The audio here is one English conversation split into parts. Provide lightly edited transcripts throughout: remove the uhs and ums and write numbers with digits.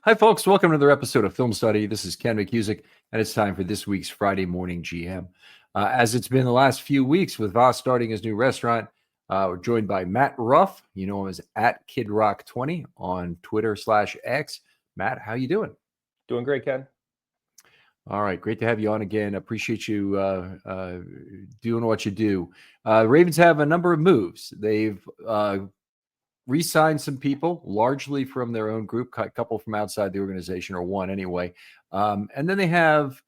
Hi, folks. Welcome to another episode of Film Study. This is Ken McCusick, and it's time for this week's Friday Morning GM. As it's been the last few weeks with Voss starting his new restaurant, we're joined by Matt Ruff. You know him as @KidRock20 on Twitter/X. Matt, how you doing? Doing great, Ken. All right. Great to have you on again. Appreciate you doing what you do. Ravens have a number of moves. They've re-signed some people, largely from their own group, a couple from outside the organization, or one anyway. And then they have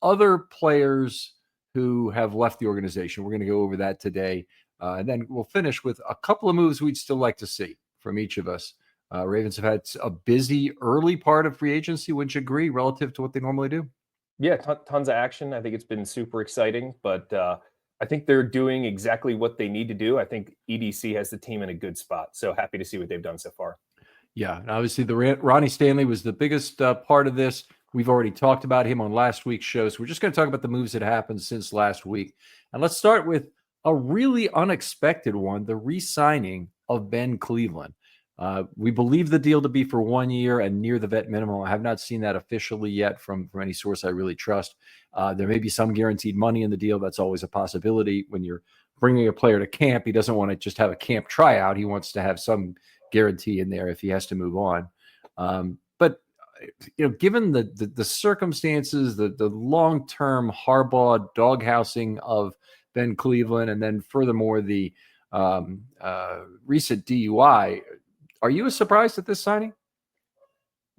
other players who have left the organization. We're going to go over that today. And then we'll finish with a couple of moves we'd still like to see from each of us. Ravens have had a busy early part of free agency, wouldn't you agree, relative to what they normally do? Yeah, tons of action. I think it's been super exciting, but I think they're doing exactly what they need to do. I think EDC has the team in a good spot. So happy to see what they've done so far. Yeah, and obviously Ronnie Stanley was the biggest part of this. We've already talked about him on last week's show, so we're just going to talk about the moves that happened since last week. And let's start with a really unexpected one, the re-signing of Ben Cleveland. We believe the deal to be for 1 year and near the vet minimum. I have not seen that officially yet from any source I really trust. There may be some guaranteed money in the deal. That's always a possibility. When you're bringing a player to camp, he doesn't want to just have a camp tryout. He wants to have some guarantee in there if he has to move on. But given the circumstances, the long-term Harbaugh doghousing of Ben Cleveland, and then furthermore the recent DUI, are you surprised at this signing?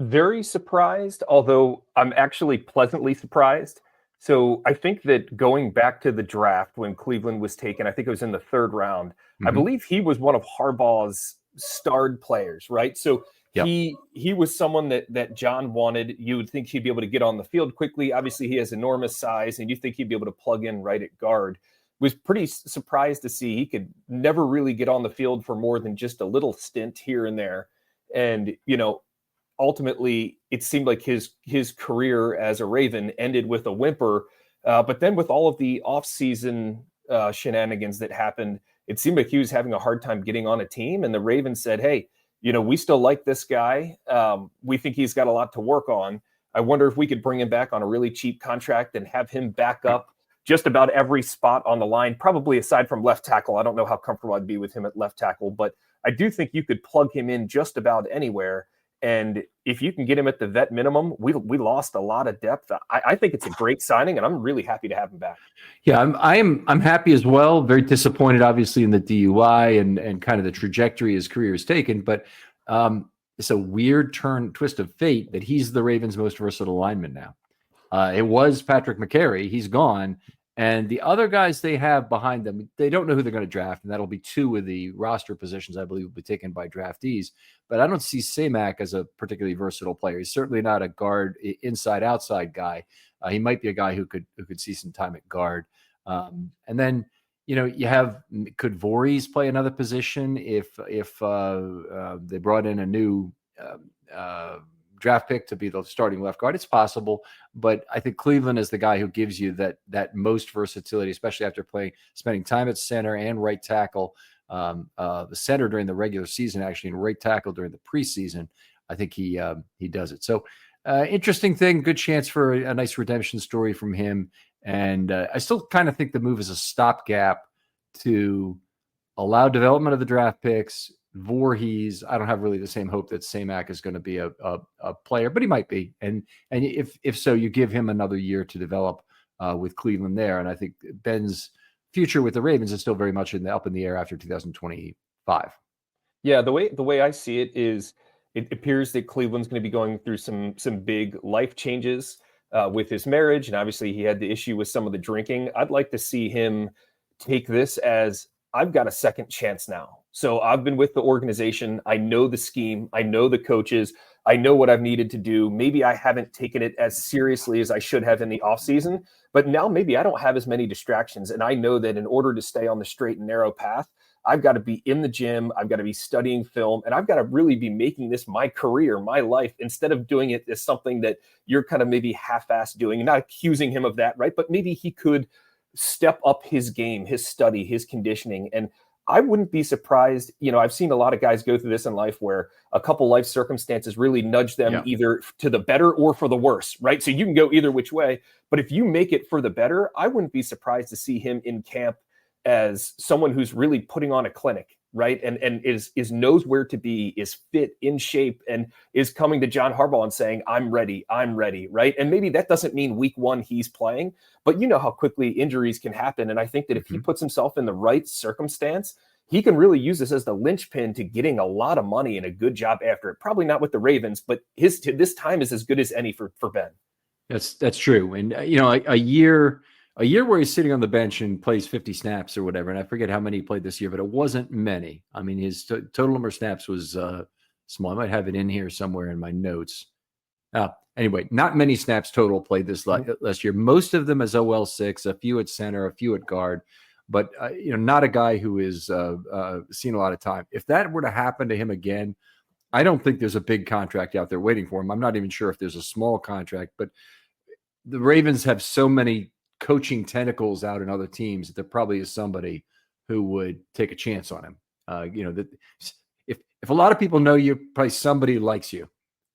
Very surprised, although I'm actually pleasantly surprised. So I think that going back to the draft when Cleveland was taken, I think it was in the third round. I believe he was one of Harbaugh's starred players, right? So he was someone that John wanted. You would think he'd be able to get on the field quickly. Obviously, he has enormous size, and you think he'd be able to plug in right at guard. Was pretty surprised to see he could never really get on the field for more than just a little stint here and there. And, ultimately it seemed like his career as a Raven ended with a whimper. But then with all of the offseason shenanigans that happened, it seemed like he was having a hard time getting on a team. And the Ravens said, hey, we still like this guy. We think he's got a lot to work on. I wonder if we could bring him back on a really cheap contract and have him back up just about every spot on the line, probably aside from left tackle. I don't know how comfortable I'd be with him at left tackle, but I do think you could plug him in just about anywhere. And if you can get him at the vet minimum, we lost a lot of depth. I think it's a great signing, and I'm really happy to have him back. Yeah, I'm happy as well. Very disappointed, obviously, in the DUI and kind of the trajectory his career has taken. But it's a weird twist of fate that he's the Ravens' most versatile lineman now. It was Patrick McCary. He's gone. And the other guys they have behind them, they don't know who they're going to draft, and that'll be two of the roster positions, I believe, will be taken by draftees. But I don't see Samac as a particularly versatile player. He's certainly not a guard, inside-outside guy. He might be a guy who could see some time at guard. And then, could Voorhees play another position if they brought in a new draft pick to be the starting left guard? It's possible, but I think Cleveland is the guy who gives you that most versatility, especially after spending time at center and right tackle. The center during the regular season, actually, and right tackle during the preseason. I think he does it. So interesting thing, good chance for a nice redemption story from him. And I still kind of think the move is a stopgap to allow development of the draft picks. Voorhees, I don't have really the same hope that Samac is going to be a player, but he might be. And if so, you give him another year to develop with Cleveland there. And I think Ben's future with the Ravens is still very much up in the air after 2025. Yeah, the way I see it is, it appears that Cleveland's going to be going through some big life changes with his marriage, and obviously he had the issue with some of the drinking. I'd like to see him take this as, I've got a second chance now. So I've been with the organization. I know the scheme. I know the coaches. I know what I've needed to do. Maybe I haven't taken it as seriously as I should have in the offseason, but now maybe I don't have as many distractions. And I know that in order to stay on the straight and narrow path, I've got to be in the gym. I've got to be studying film, and I've got to really be making this my career, my life, instead of doing it as something that you're kind of maybe half-assed doing, and not accusing him of that, right? But maybe he could step up his game, his study, his conditioning. And I wouldn't be surprised. I've seen a lot of guys go through this in life where a couple life circumstances really nudge them either to the better or for the worse, right? So you can go either which way. But if you make it for the better, I wouldn't be surprised to see him in camp as someone who's really putting on a clinic, right? And is knows where to be, is fit, in shape, and is coming to John Harbaugh and saying, I'm ready, right? And maybe that doesn't mean week one he's playing, but you know how quickly injuries can happen. And I think that if he puts himself in the right circumstance, he can really use this as the linchpin to getting a lot of money and a good job after it. Probably not with the Ravens, but this time is as good as any for Ben. That's true. And, a year where he's sitting on the bench and plays 50 snaps or whatever, and I forget how many he played this year, but it wasn't many. I mean, his total number of snaps was small. I might have it in here somewhere in my notes. Anyway, not many snaps total played this last year. Most of them as OL6, a few at center, a few at guard, but not a guy who is seen a lot of time. If that were to happen to him again, I don't think there's a big contract out there waiting for him. I'm not even sure if there's a small contract, but the Ravens have so many coaching tentacles out in other teams that there probably is somebody who would take a chance on him. That if a lot of people know you, probably somebody likes you.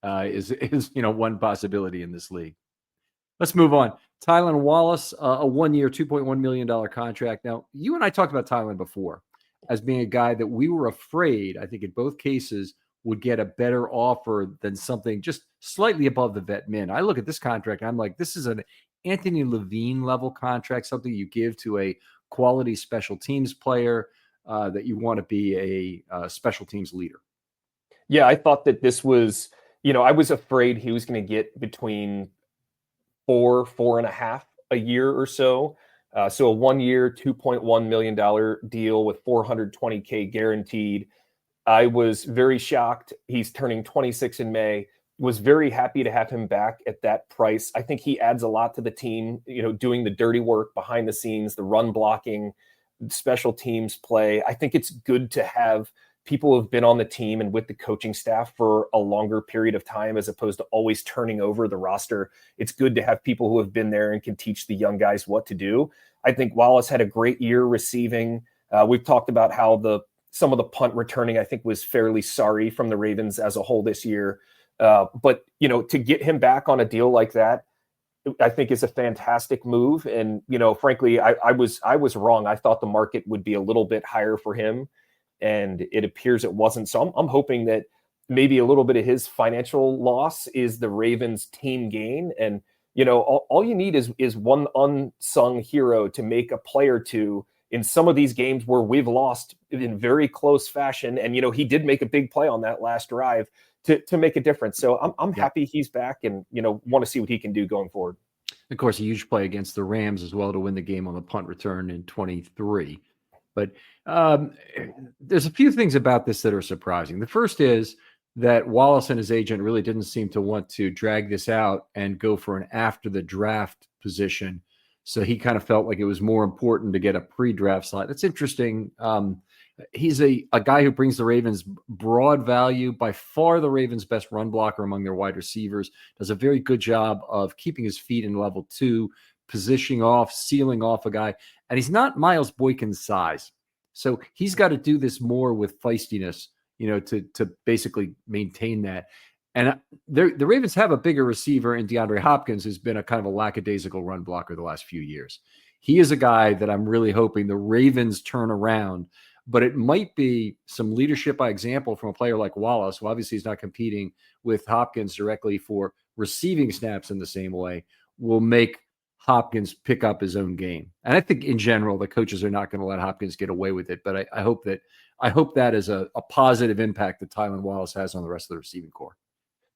Is one possibility in this league. Let's move on. Tylan Wallace, a 1-year, $2.1 million contract. Now, you and I talked about Tylan before as being a guy that we were afraid, I think in both cases, would get a better offer than something just slightly above the vet min. I look at this contract and I'm like, this is an Anthony Levine level contract, something you give to a quality special teams player that you want to be a special teams leader. Yeah, I thought that this was, I was afraid he was going to get between 4.5 a year or so. So a 1-year, $2.1 million deal with $420K guaranteed. I was very shocked. He's turning 26 in May. Was very happy to have him back at that price. I think he adds a lot to the team, doing the dirty work behind the scenes, the run blocking, special teams play. I think it's good to have people who have been on the team and with the coaching staff for a longer period of time, as opposed to always turning over the roster. It's good to have people who have been there and can teach the young guys what to do. I think Wallace had a great year receiving. We've talked about how some of the punt returning, I think, was fairly sorry from the Ravens as a whole this year. But to get him back on a deal like that, I think is a fantastic move. And, frankly, I was wrong. I thought the market would be a little bit higher for him, and it appears it wasn't. So I'm hoping that maybe a little bit of his financial loss is the Ravens team gain. And, all you need is one unsung hero to make a play or two in some of these games where we've lost in very close fashion. And, he did make a big play on that last drive to make a difference. So I'm happy he's back and, want to see what he can do going forward. Of course, a huge play against the Rams as well to win the game on the punt return in 23. But there's a few things about this that are surprising. The first is that Wallace and his agent really didn't seem to want to drag this out and go for an after the draft position. So he kind of felt like it was more important to get a pre-draft slot. That's interesting. He's a guy who brings the Ravens broad value, by far the Ravens' best run blocker among their wide receivers, does a very good job of keeping his feet in level 2, positioning off, sealing off a guy. And he's not Miles Boykin's size. So he's got to do this more with feistiness, to basically maintain that. And the Ravens have a bigger receiver in DeAndre Hopkins, who's been a kind of a lackadaisical run blocker the last few years. He is a guy that I'm really hoping the Ravens turn around, but it might be some leadership by example from a player like Wallace, who obviously is not competing with Hopkins directly for receiving snaps in the same way, will make Hopkins pick up his own game. And I think in general, the coaches are not going to let Hopkins get away with it, but I hope that is a positive impact that Tylan Wallace has on the rest of the receiving corps.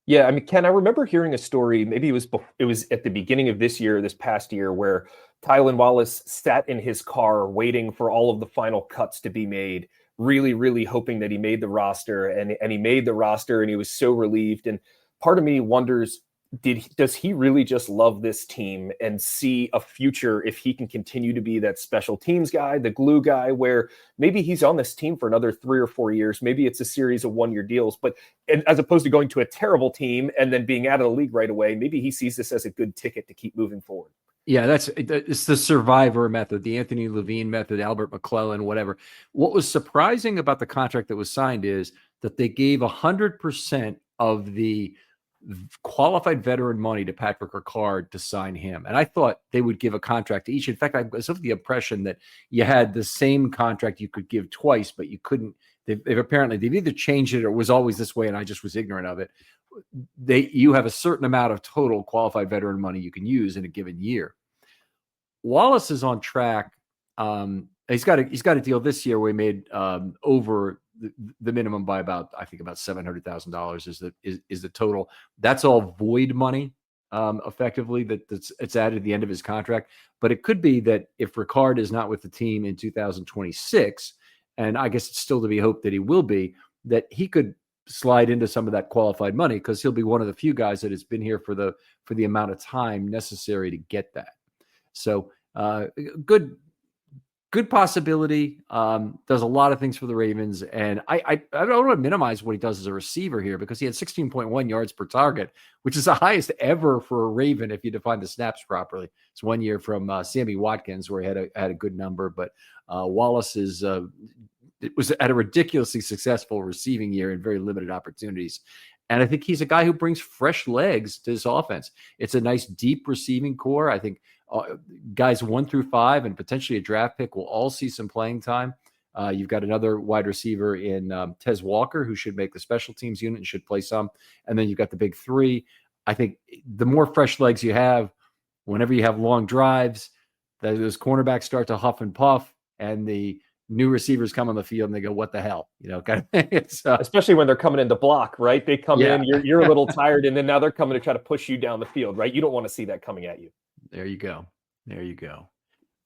Yeah, I mean, Ken, I remember hearing a story, maybe it was at the beginning of this past year, where Tylan Wallace sat in his car waiting for all of the final cuts to be made, really, really hoping that he made the roster, and he made the roster, and he was so relieved. And part of me wonders, does he really just love this team and see a future if he can continue to be that special teams guy, the glue guy, where maybe he's on this team for another 3 or 4 years, maybe it's a series of 1-year deals, but as opposed to going to a terrible team and then being out of the league right away, maybe he sees this as a good ticket to keep moving forward. Yeah, it's the survivor method, the Anthony Levine method, Albert McClellan, whatever. What was surprising about the contract that was signed is that they gave 100% of the qualified veteran money to Patrick Ricard to sign him. And I thought they would give a contract to each. In fact, I was of the impression that you had the same contract you could give twice, but you couldn't. They've either changed it or it was always this way, and I just was ignorant of it. You have a certain amount of total qualified veteran money you can use in a given year. Wallace is on track. He's got a deal this year where he made over the minimum by about $700,000 is the total. That's all void money, effectively. It's added at the end of his contract. But it could be that if Ricard is not with the team in 2026, and I guess it's still to be hoped that he will be, that he could slide into some of that qualified money because he'll be one of the few guys that has been here for the amount of time necessary to get that. So good possibility. Does a lot of things for the Ravens, and I don't want to minimize what he does as a receiver here because he had 16.1 yards per target, which is the highest ever for a Raven if you define the snaps properly. It's 1 year from Sammy Watkins where he had a good number, but Wallace was at a ridiculously successful receiving year in very limited opportunities. And I think he's a guy who brings fresh legs to this offense. It's a nice deep receiving core. I think guys 1 through 5 and potentially a draft pick will all see some playing time. You've got another wide receiver in Tez Walker who should make the special teams unit and should play some. And then you've got the big three. I think the more fresh legs you have, whenever you have long drives, those cornerbacks start to huff and puff, and the new receivers come on the field and they go, what the hell? Kind of thing. It's, especially when they're coming in to block, right? They come in, you're a little tired, and then now they're coming to try to push you down the field, right? You don't want to see that coming at you. There you go.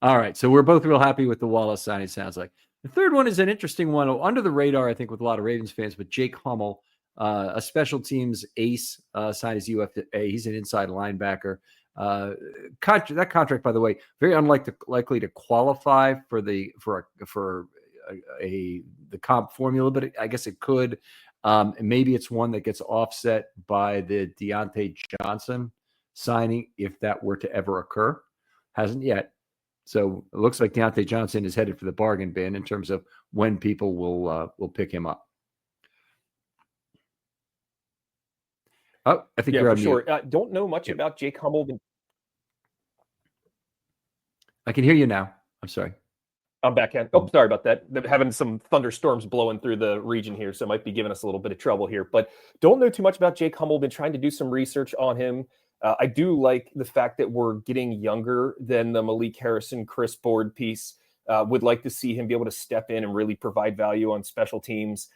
All right. So we're both real happy with the Wallace signing, sounds like. The third one is an interesting one, under the radar, I think, with a lot of Ravens fans, but Jake Hummel, a special teams ace, signed his UFA. He's an inside linebacker. That contract, by the way, very likely to qualify for the comp formula, but I guess it could. And maybe it's one that gets offset by the Deontay Johnson signing if that were to ever occur. Hasn't yet. So it looks like Deontay Johnson is headed for the bargain bin in terms of when people will pick him up. Oh, I think you're on sure. mute. Don't know much about Jake Hummel. I can hear you now. I'm sorry. I'm back in. Oh, sorry about that. They're having some thunderstorms blowing through the region here, so it might be giving us a little bit of trouble here. But don't know too much about Jake Hummel. Been trying to do some research on him. I do like the fact that we're getting younger than the Malik Harrison, Chris Board piece. Would like to see him be able to step in and really provide value on special teams.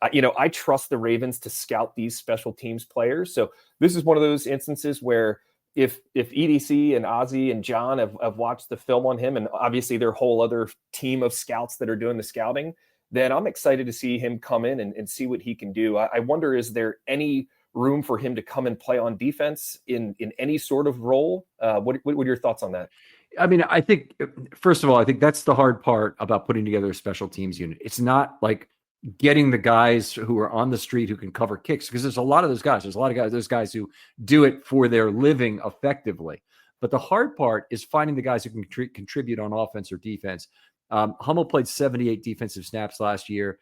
I trust the Ravens to scout these special teams players. So this is one of those instances where if EDC and Ozzy and John have watched the film on him, and obviously their whole other team of scouts that are doing the scouting, then I'm excited to see him come in and see what he can do. I wonder, is there any room for him to come and play on defense in any sort of role? What are your thoughts on that? I mean, I think, first of all, I think that's the hard part about putting together a special teams unit. It's not like getting the guys who are on the street who can cover kicks, because there's a lot of those guys. There's guys who do it for their living effectively. But the hard part is finding the guys who can contribute on offense or defense. Hummel played 78 defensive snaps last year.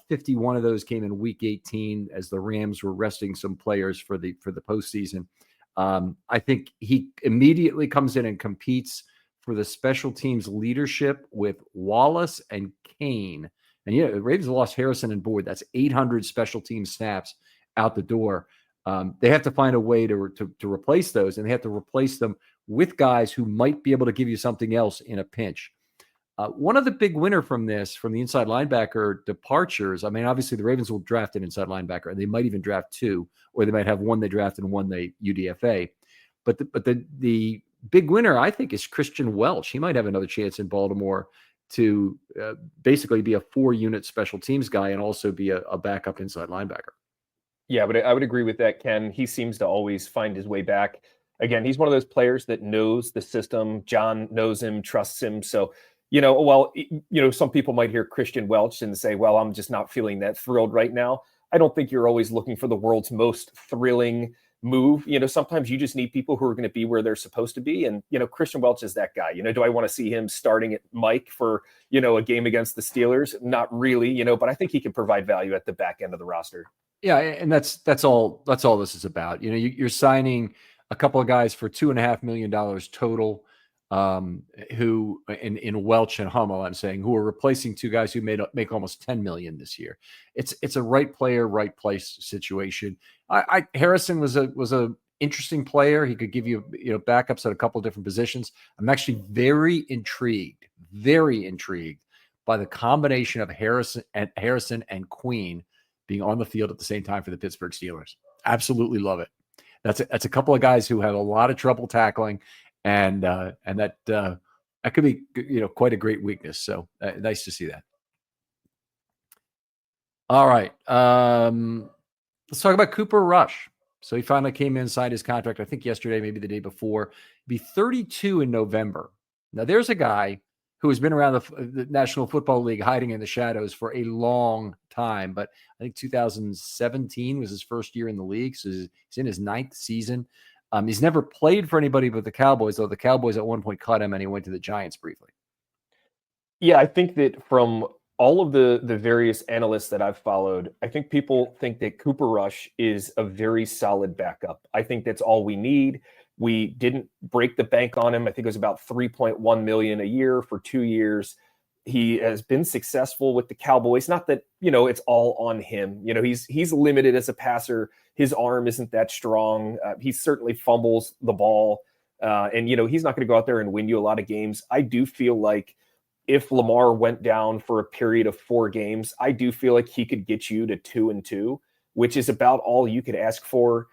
51 of those came in week 18 as the Rams were resting some players for the postseason. I think he immediately comes in and competes for the special teams leadership with Wallace and Kane. And the Ravens lost Harrison and Boyd. That's 800 special team snaps out the door. They have to find a way to replace those, and they have to replace them with guys who might be able to give you something else in a pinch. One of the big winner from the inside linebacker departures, I mean, obviously the Ravens will draft an inside linebacker, and they might even draft two, or they might have one they draft and one they UDFA. But the big winner, I think, is Christian Welch. He might have another chance in Baltimore to basically be a 4-unit special teams guy and also be a backup inside linebacker. Yeah, but I would agree with that, Ken. He seems to always find his way back. Again, he's one of those players that knows the system. John knows him, trusts him. So, some people might hear Christian Welch and say, well, I'm just not feeling that thrilled right now. I don't think you're always looking for the world's most thrilling, move. Sometimes you just need people who are going to be where they're supposed to be. And, Christian Welch is that guy. Do I want to see him starting at Mike for, a game against the Steelers? Not really, but I think he can provide value at the back end of the roster. Yeah. And that's all this is about. You're signing a couple of guys for $2.5 million total, who in Welch and Hummel, I'm saying, who are replacing two guys who make almost 10 million this year. It's a right player, right place situation. Harrison was a interesting player. He could give you backups at a couple of different positions. I'm actually very intrigued by the combination of Harrison and Queen being on the field at the same time for the Pittsburgh Steelers. Absolutely love it. That's a couple of guys who have a lot of trouble tackling, and that could be quite a great weakness. So nice to see that. All right, let's talk about Cooper Rush. So he finally came in, signed his contract, I think yesterday, maybe the day before. He'll be 32 in November. Now there's a guy who has been around the National Football League hiding in the shadows for a long time. But I think 2017 was his first year in the league. So he's in his 9th season. He's never played for anybody but the Cowboys, though the Cowboys at one point cut him and he went to the Giants briefly. Yeah, I think that from all of the various analysts that I've followed, I think people think that Cooper Rush is a very solid backup. I think that's all we need. We didn't break the bank on him. I think it was about $3.1 million a year for 2 years. He has been successful with the Cowboys. Not that, it's all on him. He's limited as a passer. His arm isn't that strong. He certainly fumbles the ball. And he's not going to go out there and win you a lot of games. I do feel like if Lamar went down for a period of 4 games, I do feel like he could get you to 2-2, which is about all you could ask for.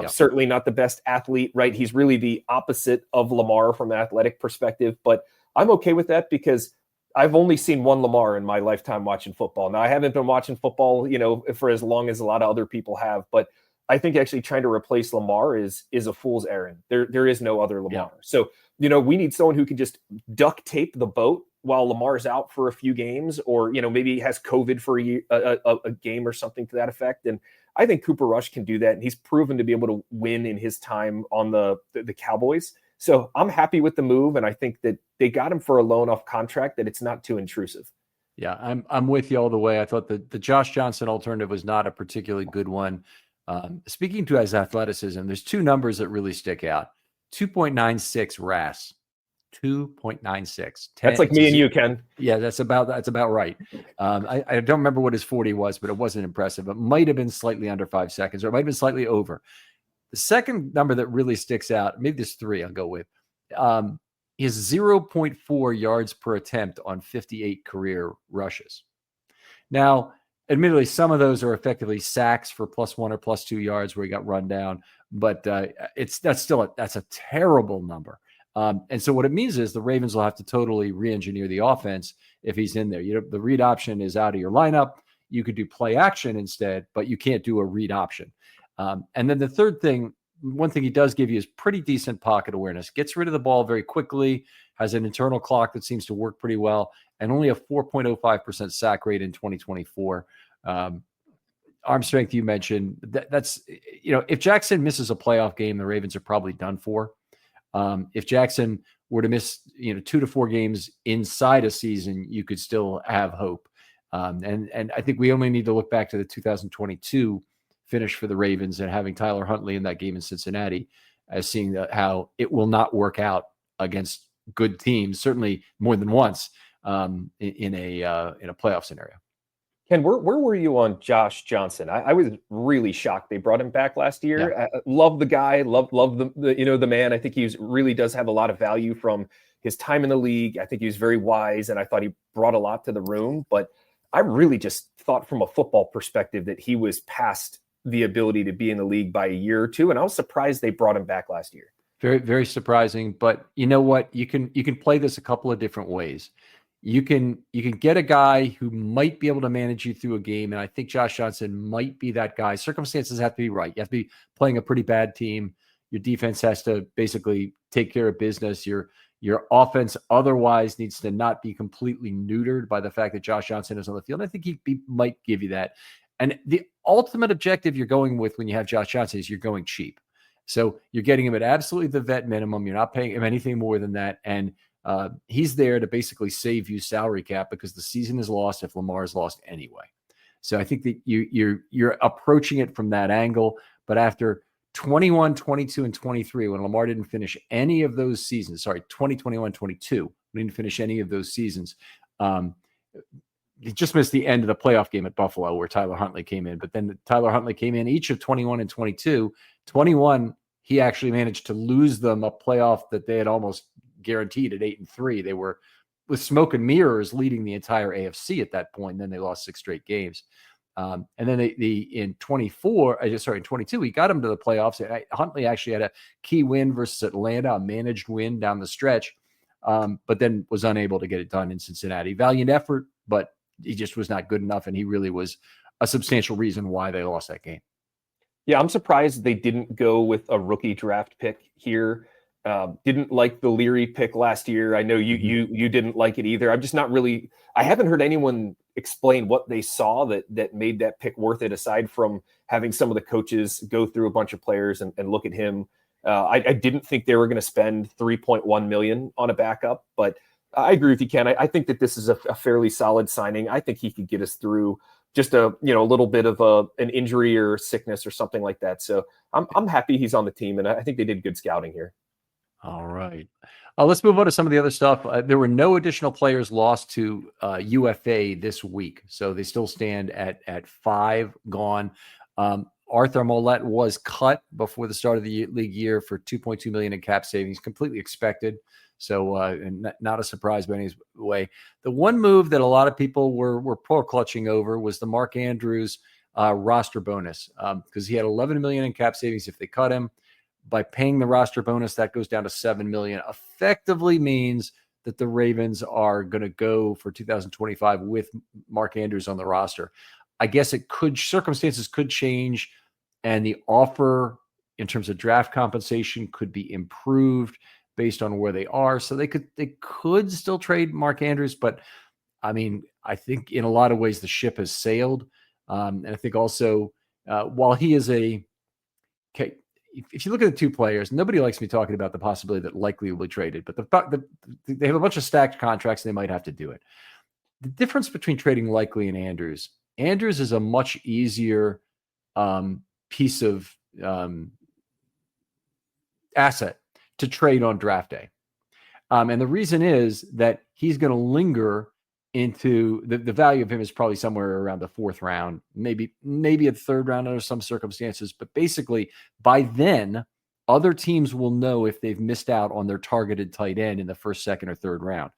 Certainly not the best athlete, right? He's really the opposite of Lamar from an athletic perspective, but I'm okay with that because I've only seen one Lamar in my lifetime watching football. Now, I haven't been watching football, for as long as a lot of other people have, but I think actually trying to replace Lamar is a fool's errand. There is no other Lamar. Yeah. So, we need someone who can just duct tape the boat while Lamar's out for a few games, or, maybe he has COVID for a game or something to that effect. And I think Cooper Rush can do that. And he's proven to be able to win in his time on the Cowboys. So I'm happy with the move. And I think that they got him for a loan off contract, that it's not too intrusive. Yeah, I'm with you all the way. I thought the Josh Johnson alternative was not a particularly good one. Speaking to his athleticism, there's 2 numbers that really stick out. 2.96 RAS. 2.96. That's like me and you, Ken. Yeah, that's about right. I don't remember what his 40 was, but it wasn't impressive. It might have been slightly under 5 seconds, or it might have been slightly over. The second number that really sticks out, maybe there's 3 I'll go with, is 0.4 yards per attempt on 58 career rushes. Now, admittedly, some of those are effectively sacks for +1 or +2 yards where he got run down, but that's a terrible number. And so what it means is the Ravens will have to totally re-engineer the offense if he's in there. The read option is out of your lineup. You could do play action instead, but you can't do a read option. And then the third thing, one thing he does give you is pretty decent pocket awareness. Gets rid of the ball very quickly, has an internal clock that seems to work pretty well, and only a 4.05% sack rate in 2024. Arm strength you mentioned, that's if Jackson misses a playoff game, the Ravens are probably done for. If Jackson were to miss 2 to 4 games inside a season, you could still have hope. And I think we only need to look back to the 2022 finish for the Ravens and having Tyler Huntley in that game in Cincinnati as seeing how it will not work out against good teams, certainly more than once in a playoff scenario. Ken, where were you on Josh Johnson? I was really shocked they brought him back last year. Yeah. I love the guy, love the man. I think he really does have a lot of value from his time in the league. I think he was very wise, and I thought he brought a lot to the room. But I really just thought from a football perspective that he was past the ability to be in the league by a year or two, and I was surprised they brought him back last year. Very, very surprising. But you know what? You can play this a couple of different ways. You can get a guy who might be able to manage you through a game, and I think Josh Johnson might be that guy. Circumstances have to be right. You have to be playing a pretty bad team. Your defense has to basically take care of business. Your offense otherwise needs to not be completely neutered by the fact that Josh Johnson is on the field. I think he might give you that. And the ultimate objective you're going with when you have Josh Johnson is you're going cheap. So you're getting him at absolutely the vet minimum. You're not paying him anything more than that. And he's there to basically save you salary cap because the season is lost if Lamar is lost anyway. So I think that you're approaching it from that angle. But after 21, 22, and 23, when Lamar didn't finish any of those seasons, 20, 21, 22, didn't finish any of those seasons. He just missed the end of the playoff game at Buffalo where Tyler Huntley came in. But then Tyler Huntley came in each of 21 and 22. 21, he actually managed to lose them a playoff that they had almost guaranteed at 8-3. They were with smoke and mirrors leading the entire AFC at that point. And then they lost 6 straight games. And then in 22, he got him to the playoffs. Huntley actually had a key win versus Atlanta, a managed win down the stretch, but then was unable to get it done in Cincinnati. Valiant effort, but he just was not good enough. And he really was a substantial reason why they lost that game. Yeah, I'm surprised they didn't go with a rookie draft pick here. Didn't like the Leary pick last year. I know you didn't like it either. I'm just not really. I haven't heard anyone explain what they saw that made that pick worth it, aside from having some of the coaches go through a bunch of players and look at him. I didn't think they were going to spend $3.1 million on a backup, but I agree with you, Ken. I think that this is a fairly solid signing. I think he could get us through just a little bit of an injury or sickness or something like that. So I'm happy he's on the team, and I think they did good scouting here. All right. Let's move on to some of the other stuff. There were no additional players lost to UFA this week, so they still stand at 5 gone. Arthur Mollett was cut before the start of the league year for $2.2 million in cap savings, completely expected. So and not a surprise by any way. The one move that a lot of people were poor clutching over was the Mark Andrews roster bonus, because he had $11 million in cap savings if they cut him. By paying the roster bonus, that goes down to $7 million. Effectively means that the Ravens are going to go for 2025 with Mark Andrews on the roster. I guess circumstances could change, and the offer in terms of draft compensation could be improved based on where they are. So they could still trade Mark Andrews, but I mean, I think in a lot of ways the ship has sailed. And I think also while he is if you look at the two players, nobody likes me talking about the possibility that Likely will be traded, but they have a bunch of stacked contracts and they might have to do it. The difference between trading Likely and Andrews is a much easier piece of asset to trade on draft day. And the reason is that he's going to linger into the value of him is probably somewhere around the 4th round, maybe a 3rd round under some circumstances. But basically, by then, other teams will know if they've missed out on their targeted tight end in the 1st, 2nd, or 3rd round.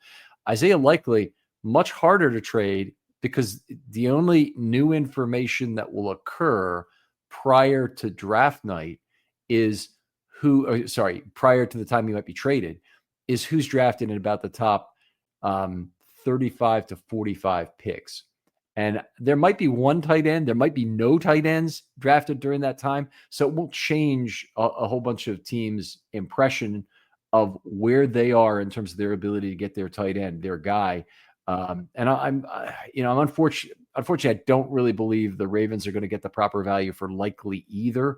Isaiah Likely, much harder to trade because the only new information that will occur prior to draft night is prior to the time he might be traded, is who's drafted in about the top 35 to 45 picks. And there might be one tight end. There might be no tight ends drafted during that time. So it won't change a whole bunch of teams' impression of where they are in terms of their ability to get their tight end, their guy. And I'm unfortunate. Unfortunately, I don't really believe the Ravens are going to get the proper value for Likely either.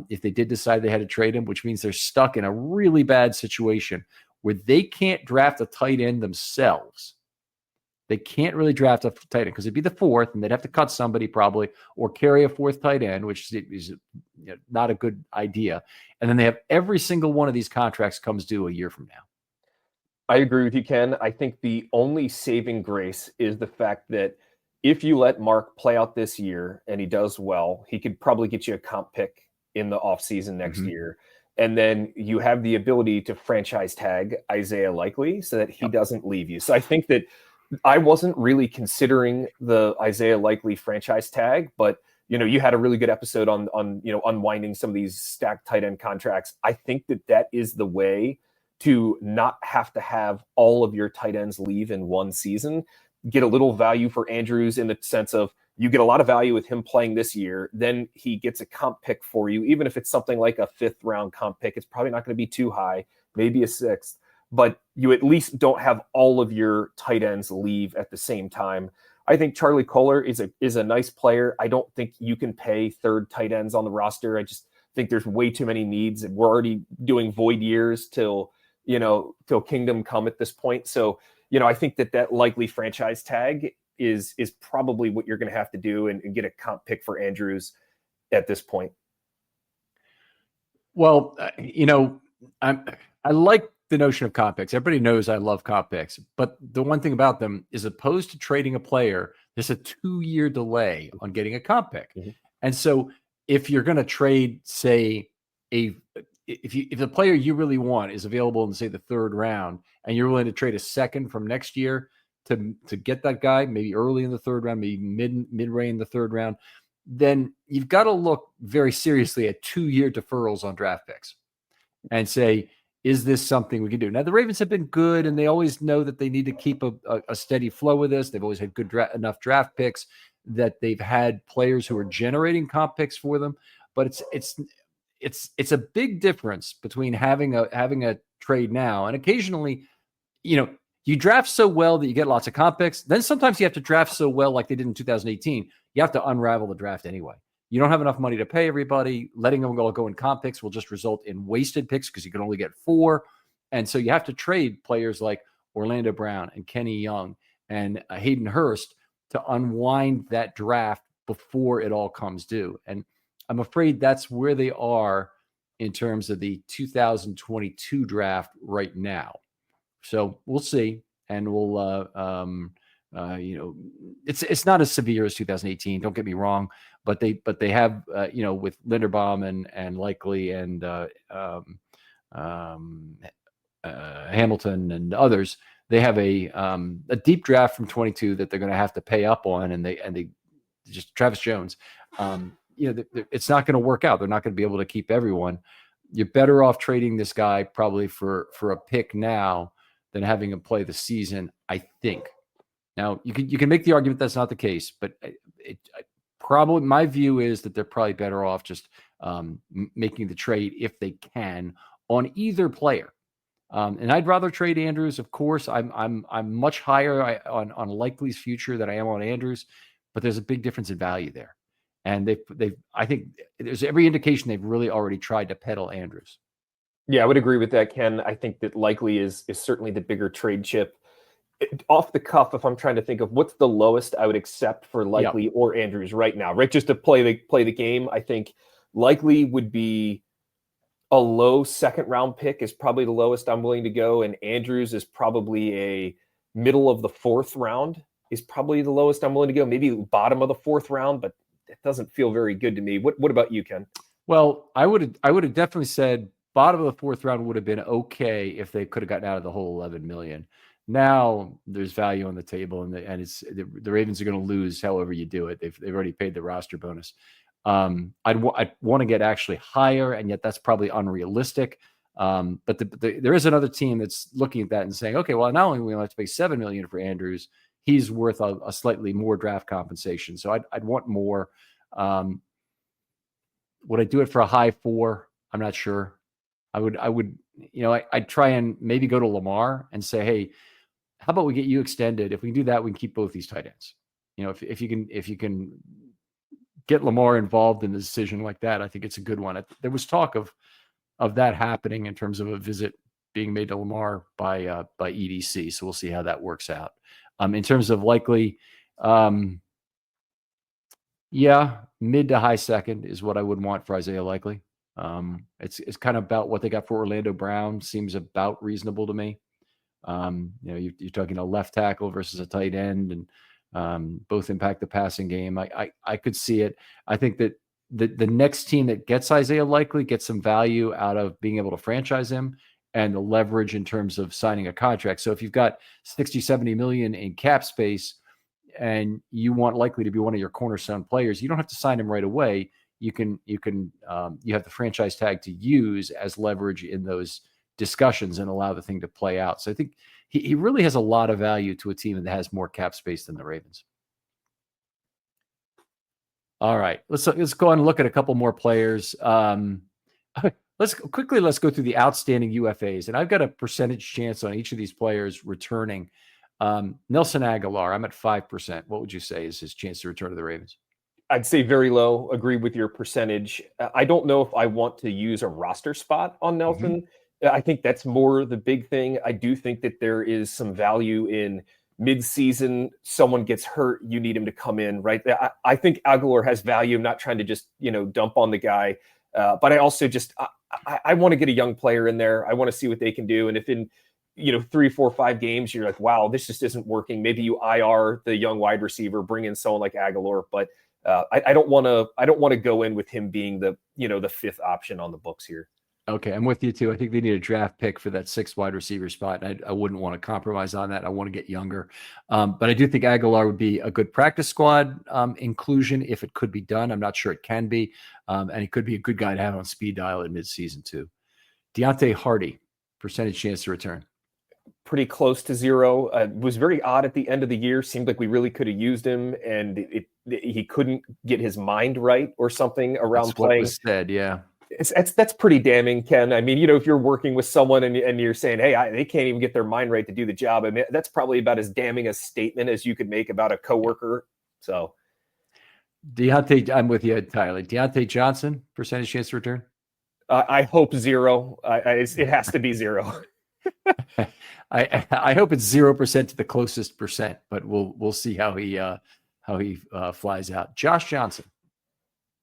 If they did decide they had to trade him, which means they're stuck in a really bad situation where they can't draft a tight end themselves. They can't really draft a tight end because it'd be the 4th, and they'd have to cut somebody probably or carry a 4th tight end, which is not a good idea. And then they have every single one of these contracts comes due a year from now. I agree with you, Ken. I think the only saving grace is the fact that if you let Mark play out this year and he does well, he could probably get you a comp pick in the offseason next year. And then you have the ability to franchise tag Isaiah Likely so that he doesn't leave you. So I think that I wasn't really considering the Isaiah Likely franchise tag, but you had a really good episode on unwinding some of these stacked tight end contracts. I think that is the way to not have to have all of your tight ends leave in one season. Get a little value for Andrews in the sense of you get a lot of value with him playing this year. Then he gets a comp pick for you. Even if it's something like a 5th round comp pick, it's probably not going to be too high, maybe a 6th, but you at least don't have all of your tight ends leave at the same time. I think Charlie Kolar is a nice player. I don't think you can pay 3rd tight ends on the roster. I just think there's way too many needs, and we're already doing void years till kingdom come at this point. So, I think that likely franchise tag is probably what you're going to have to do and get a comp pick for Andrews at this point. Well, I like the notion of comp picks. Everybody knows I love comp picks, but the one thing about them is, opposed to trading a player, there's a 2-year delay on getting a comp pick. Mm-hmm. And so if you're going to trade, say, if the player you really want is available in, say, the 3rd round, and you're willing to trade a second from next year to get that guy, maybe early in the 3rd round, maybe mid-range in the 3rd round, then you've got to look very seriously at 2-year deferrals on draft picks and say, is this something we can do? Now, the Ravens have been good, and they always know that they need to keep a steady flow with this. They've always had good enough draft picks that they've had players who are generating comp picks for them. But it's a big difference between having a trade now, and occasionally, you draft so well that you get lots of comp picks. Then sometimes you have to draft so well, like they did in 2018, you have to unravel the draft anyway. You don't have enough money to pay everybody. Letting them go in comp picks will just result in wasted picks because you can only get 4. And so you have to trade players like Orlando Brown and Kenny Young and Hayden Hurst to unwind that draft before it all comes due. And I'm afraid that's where they are in terms of the 2022 draft right now. So we'll see. And we'll, it's not as severe as 2018. Don't get me wrong, but they have, with Linderbaum and Likely and Hamilton and others, they have a deep draft from 22 that they're going to have to pay up on, and they just Travis Jones. It's not going to work out. They're not going to be able to keep everyone. You're better off trading this guy probably for a pick now than having him play the season, I think. Now, you can make the argument that's not the case, but probably my view is that they're probably better off just making the trade if they can on either player. And I'd rather trade Andrews, of course. I'm much higher on Likely's future than I am on Andrews, but there's a big difference in value there. And I think there's every indication they've really already tried to peddle Andrews. Yeah, I would agree with that, Ken. I think that Likely is certainly the bigger trade chip. Off the cuff, if I'm trying to think of what's the lowest I would accept for Likely or Andrews right now, right? Just to play the game, I think Likely would be a low 2nd round pick is probably the lowest I'm willing to go, and Andrews is probably a middle of the 4th round is probably the lowest I'm willing to go. Maybe bottom of the 4th round, but it doesn't feel very good to me. What about you, Ken? Well, I would have definitely said bottom of the 4th round would have been okay if they could have gotten out of the whole $11 million. Now there's value on the table, and it's the Ravens are going to lose however you do it. They've already paid the roster bonus. I'd want to get actually higher, and yet that's probably unrealistic. But there is another team that's looking at that and saying, okay, well, not only we have to pay $7 million for Andrews, he's worth a slightly more draft compensation. So I'd want more. Would I do it for a high 4? I'm not sure. I'd try and maybe go to Lamar and say, hey, how about we get you extended? If we can do that, we can keep both these tight ends. If you can get Lamar involved in the decision like that, I think it's a good one. There was talk of that happening in terms of a visit being made to Lamar by EDC. So we'll see how that works out. In terms of Likely, mid to high 2nd is what I would want for Isaiah Likely. It's kind of about what they got for Orlando Brown. Seems about reasonable to me. You're talking a left tackle versus a tight end, and both impact the passing game. I could see it. I think that the next team that gets Isaiah Likely gets some value out of being able to franchise him and the leverage in terms of signing a contract. So if you've got 60, 70 million in cap space and you want Likely to be one of your cornerstone players, you don't have to sign him right away. You have the franchise tag to use as leverage in those discussions and allow the thing to play out. So I think he really has a lot of value to a team that has more cap space than the Ravens. All right, let's go on and look at a couple more players. Let's go through the outstanding UFAs, and I've got a percentage chance on each of these players returning. Nelson Aguilar, I'm at 5%. What would you say is his chance to return to the Ravens? I'd say very low. Agree with your percentage. I don't know if I want to use a roster spot on Mhm. Nelson. I think that's more the big thing. I do think that there is some value in mid-season. Someone gets hurt, you need him to come in, right? I think Aguilar has value. I'm not trying to just dump on the guy, but I also just I want to get a young player in there. I want to see what they can do, and if in 3, 4, 5 games you're like, wow, this just isn't working. Maybe you IR the young wide receiver, bring in someone like Aguilar, but I don't want to go in with him being the the fifth option on the books here. Okay, I'm with you too. I think they need a draft pick for that 6th wide receiver spot. I wouldn't want to compromise on that. I want to get younger, but I do think Aguilar would be a good practice squad inclusion if it could be done. I'm not sure it can be, and he could be a good guy to have on speed dial in midseason too. Deontay Hardy, percentage chance to return. Pretty close to 0. It was very odd at the end of the year. Seemed like we really could have used him, and he couldn't get his mind right or something around That's playing. what was said, yeah. That's pretty damning, Ken. I mean, if you're working with someone and you're saying, hey, they can't even get their mind right to do the job, I mean, that's probably about as damning a statement as you could make about a coworker. So, Deontay, I'm with you, Tyler. Deontay Johnson, percentage chance to return. I hope 0. It has to be 0. I hope it's 0% to the closest percent, but we'll see how he flies out. Josh Johnson.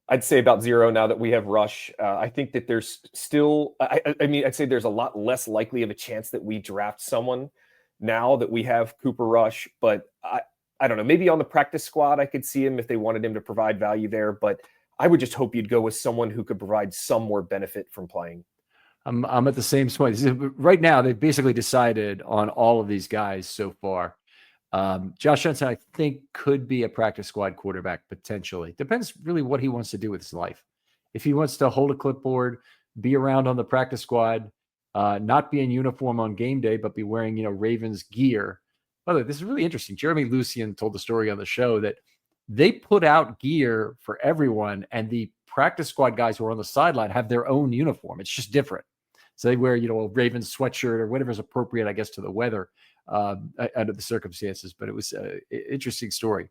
I'd say about 0 now that we have Rush. I think that there's still, I mean, I'd say there's a lot less likely of a chance that we draft someone now that we have Cooper Rush. But I don't know, maybe on the practice squad, I could see him if they wanted him to provide value there. But I would just hope you'd go with someone who could provide some more benefit from playing. I'm at the same point. Right now, they've basically decided on all of these guys so far. Josh Johnson, I think, could be a practice squad quarterback potentially. Depends really what he wants to do with his life. If he wants to hold a clipboard, be around on the practice squad, not be in uniform on game day, but be wearing, Ravens gear. By the way, this is really interesting. Jeremy Lucian told the story on the show that they put out gear for everyone, and the practice squad guys who are on the sideline have their own uniform. It's just different. So they wear, a Ravens sweatshirt or whatever is appropriate, I guess, to the weather under the circumstances. But it was an interesting story.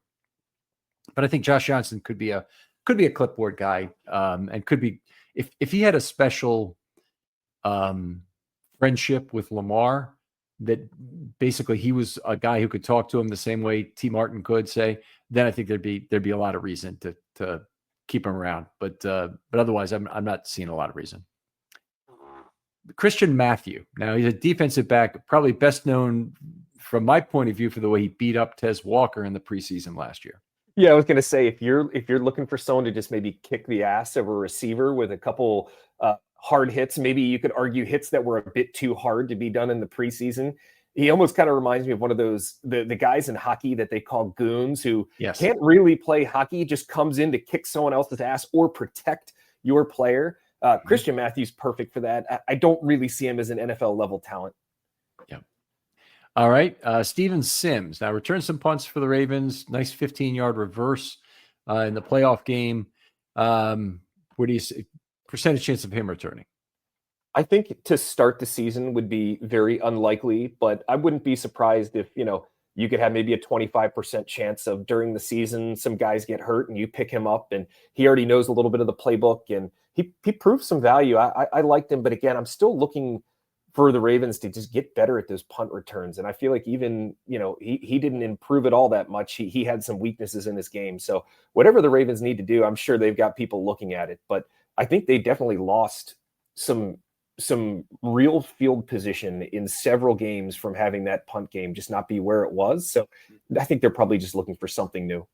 But I think Josh Johnson could be a clipboard guy, and could be if he had a special friendship with Lamar, that basically he was a guy who could talk to him the same way T. Martin could say. Then I think there'd be a lot of reason to keep him around. But otherwise, I'm not seeing a lot of reason. Christian Matthew. Now he's a defensive back, probably best known from my point of view for the way he beat up Tez Walker in the preseason last year. Yeah, I was going to say, if you're looking for someone to just maybe kick the ass of a receiver with a couple hard hits, maybe you could argue hits that were a bit too hard to be done in the preseason. He almost kind of reminds me of one of those the guys in hockey that they call goons who can't really play hockey, just comes in to kick someone else's ass or protect your player. Christian Matthew's perfect for that. I don't really see him as an NFL level talent. Yeah. All right. Steven Sims now returns some punts for the Ravens. Nice 15-yard reverse in the playoff game. What do you see? Percentage chance of him returning? I think to start the season would be very unlikely, but I wouldn't be surprised if, you could have maybe a 25% chance of during the season, some guys get hurt and you pick him up and he already knows a little bit of the playbook and he proved some value. I liked him, but again, I'm still looking for the Ravens to just get better at those punt returns. And I feel like even, he didn't improve it all that much. He had some weaknesses in his game. So whatever the Ravens need to do, I'm sure they've got people looking at it, but I think they definitely lost some real field position in several games from having that punt game just not be where it was. So I think they're probably just looking for something new.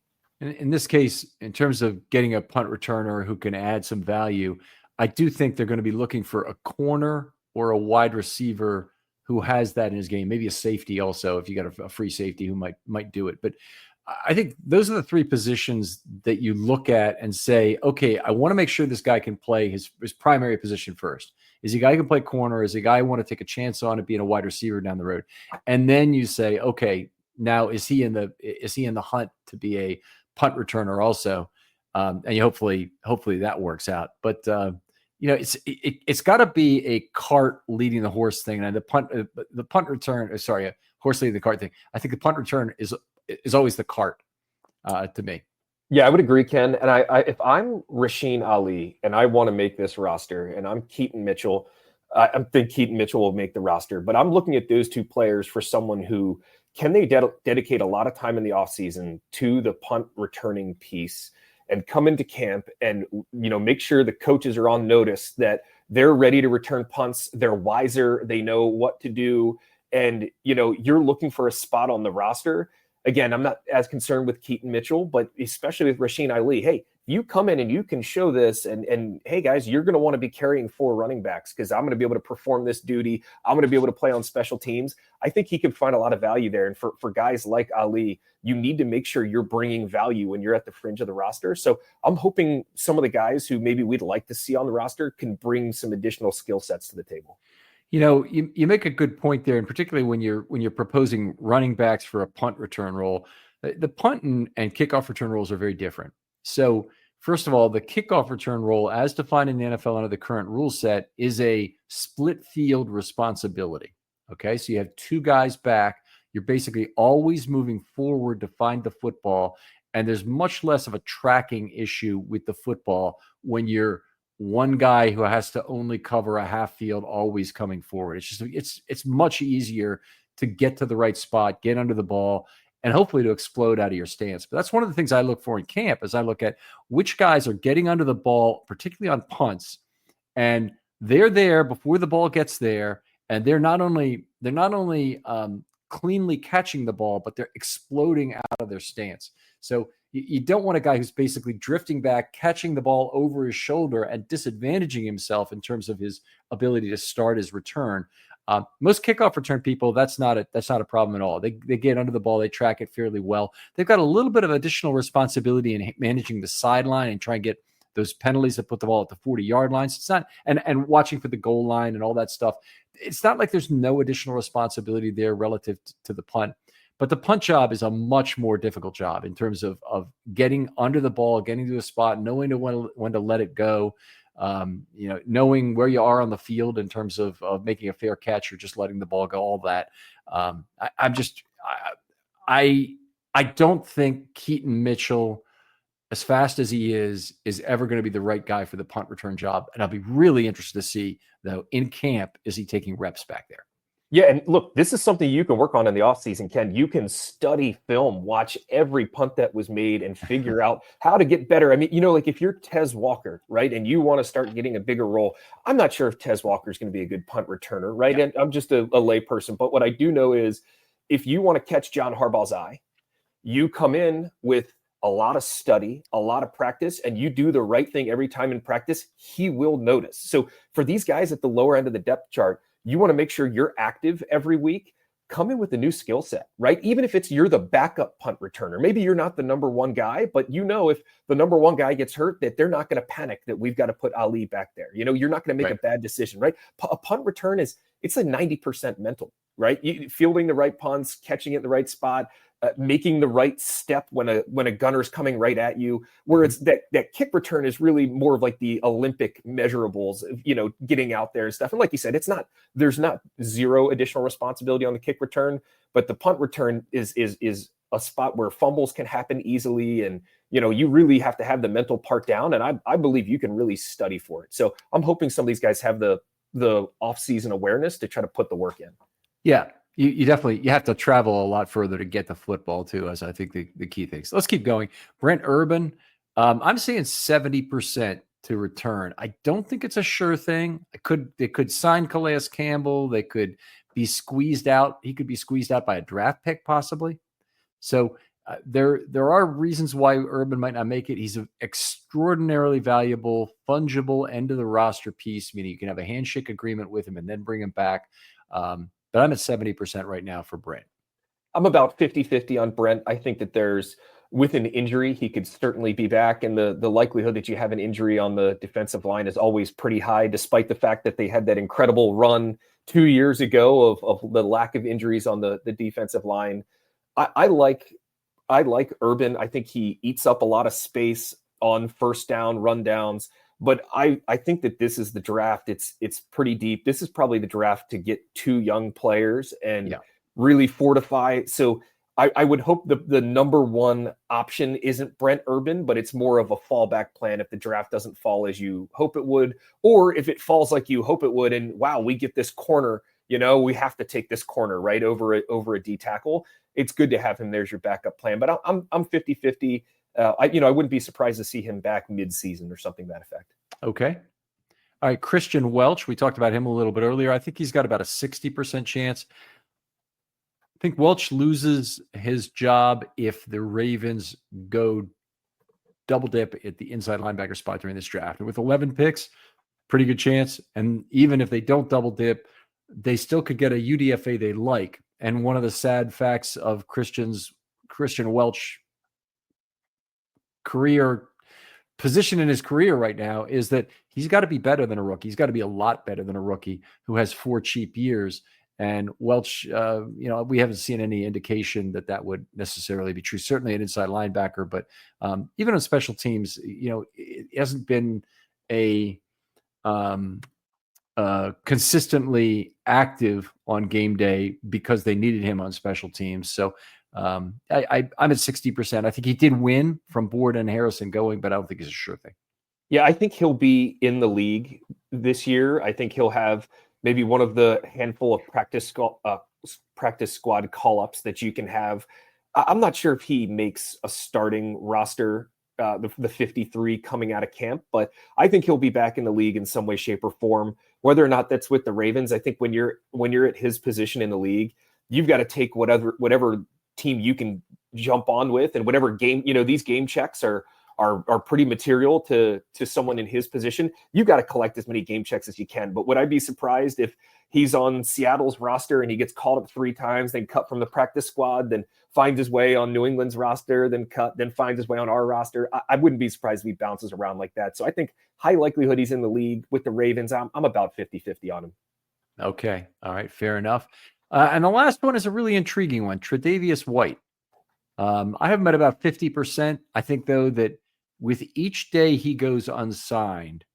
In this case, in terms of getting a punt returner who can add some value, I do think they're going to be looking for a corner or a wide receiver who has that in his game. Maybe a safety also, if you got a free safety who might do it. But I think those are the 3 positions that you look at and say, okay, I want to make sure this guy can play his primary position first. Is he a guy who can play corner? Is he a guy I want to take a chance on at being a wide receiver down the road? And then you say, okay, now is he in the hunt to be a punt returner also? And you hopefully that works out. But it's got to be a cart leading the horse thing. And the punt return, horse leading the cart thing. I think the punt return is always the cart to me. Yeah, I would agree, Ken. And if I'm Rasheen Ali and I want to make this roster, and I'm Keaton Mitchell, I think Keaton Mitchell will make the roster. But I'm looking at those two players for someone who can they dedicate a lot of time in the offseason to the punt returning piece and come into camp and make sure the coaches are on notice that they're ready to return punts. They're wiser. They know what to do. And you're looking for a spot on the roster. Again, I'm not as concerned with Keaton Mitchell, but especially with Rasheen Ali. Hey, you come in and you can show this, and hey guys, you're going to want to be carrying 4 running backs because I'm going to be able to perform this duty. I'm going to be able to play on special teams. I think he can find a lot of value there. And for guys like Ali, you need to make sure you're bringing value when you're at the fringe of the roster. So I'm hoping some of the guys who maybe we'd like to see on the roster can bring some additional skill sets to the table. You make a good point there, and particularly when you're proposing running backs for a punt return role, the punt and kickoff return roles are very different. So first of all, the kickoff return role, as defined in the NFL under the current rule set, is a split field responsibility. Okay, so you have 2 guys back. You're basically always moving forward to find the football, and there's much less of a tracking issue with the football when you're one guy who has to only cover a half field always coming forward. It's much easier to get to the right spot, get under the ball, and hopefully to explode out of your stance. But that's one of the things I look for in camp as I look at which guys are getting under the ball, particularly on punts, and they're there before the ball gets there, and they're not only cleanly catching the ball, but they're exploding out of their stance. So you don't want a guy who's basically drifting back, catching the ball over his shoulder and disadvantaging himself in terms of his ability to start his return. Most kickoff return people, that's not a problem at all. They get under the ball, they track it fairly well. They've got a little bit of additional responsibility in managing the sideline and try and get those penalties that put the ball at the 40-yard line. So it's not, and watching for the goal line and all that stuff. It's not like there's no additional responsibility there relative to the punt. But the punt job is a much more difficult job in terms of getting under the ball, getting to a spot, knowing when to let it go, knowing where you are on the field in terms of making a fair catch or just letting the ball go, all that. I don't think Keaton Mitchell, as fast as he is ever going to be the right guy for the punt return job. And I'll be really interested to see, though, in camp, is he taking reps back there? Yeah, and look, this is something you can work on in the offseason, Ken. You can study film, watch every punt that was made, and figure out how to get better. I mean, like if you're Tez Walker, right, and you want to start getting a bigger role, I'm not sure if Tez Walker is going to be a good punt returner, right? Yeah. And I'm just a lay person. But what I do know is if you want to catch John Harbaugh's eye, you come in with a lot of study, a lot of practice, and you do the right thing every time in practice, he will notice. So for these guys at the lower end of the depth chart, you want to make sure you're active every week. Come in with a new skill set, right? Even if you're the backup punt returner, maybe you're not the number 1 guy, but if the number 1 guy gets hurt, that they're not going to panic that we've got to put Ali back there. You're not going to make a bad decision, right? A punt return it's a 90% mental, right? Fielding the right punts, catching it in the right spot, making the right step when a gunner's coming right at you. Whereas that kick return is really more of like the Olympic measurables, getting out there and stuff. And like you said, there's not zero additional responsibility on the kick return, but the punt return is a spot where fumbles can happen easily, and you really have to have the mental part down. And I believe you can really study for it. So I'm hoping some of these guys have the off-season awareness to try to put the work in. Yeah. You definitely have to travel a lot further to get the football too, as I think the key things. Let's keep going. Brent Urban, I'm saying 70% to return. I don't think it's a sure thing. They could sign Calais Campbell. They could be squeezed out. He could be squeezed out by a draft pick possibly. So there are reasons why Urban might not make it. He's an extraordinarily valuable, fungible end of the roster piece, meaning you can have a handshake agreement with him and then bring him back. But I'm at 70% right now for Brent. I'm about 50-50 on Brent. I think that with an injury, he could certainly be back. And the likelihood that you have an injury on the defensive line is always pretty high, despite the fact that they had that incredible run 2 years ago of the lack of injuries on the defensive line. I like Urban. I think he eats up a lot of space on first down rundowns. But I think that this is the draft. It's pretty deep. This is probably the draft to get 2 young players and really fortify. So I would hope the number one option isn't Brent Urban, but it's more of a fallback plan if the draft doesn't fall as you hope it would, or if it falls like you hope it would, and wow, we get this corner, we have to take this corner right over a D tackle. It's good to have him. There's your backup plan, but I'm 50-50. I wouldn't be surprised to see him back mid-season or something to that effect. Okay. All right, Christian Welch. We talked about him a little bit earlier. I think he's got about a 60% chance. I think Welch loses his job if the Ravens go double dip at the inside linebacker spot during this draft. And with 11 picks, pretty good chance. And even if they don't double dip, they still could get a UDFA they like. And one of the sad facts of Christian Welch career position in his career right now is that he's got to be better than a rookie. He's got to be a lot better than a rookie who has 4 cheap years. And Welch, we haven't seen any indication that would necessarily be true. Certainly an inside linebacker, but even on special teams, it hasn't been a consistently active on game day because they needed him on special teams. So I'm at 60%. I think he did win from Board and Harrison going, but I don't think it's a sure thing. Yeah, I think he'll be in the league this year. I think he'll have maybe one of the handful of practice squad call-ups that you can have. I'm not sure if he makes a starting roster, the 53 coming out of camp, but I think he'll be back in the league in some way, shape, or form. Whether or not that's with the Ravens, I think when you're at his position in the league, you've got to take whatever team you can jump on with, and whatever game, these game checks are pretty material to someone in his position. You've got to collect as many game checks as you can. But would I be surprised if he's on Seattle's roster and he gets called up 3 times, then cut from the practice squad, then finds his way on New England's roster, then cut, then finds his way on our roster? I wouldn't be surprised if he bounces around like that. So I think high likelihood he's in the league with the Ravens. I'm about 50-50 on him. Okay. All right. Fair enough. And the last one is a really intriguing one, Tre'Davious White. I have him at about 50%. I think, though, that with each day he goes unsigned,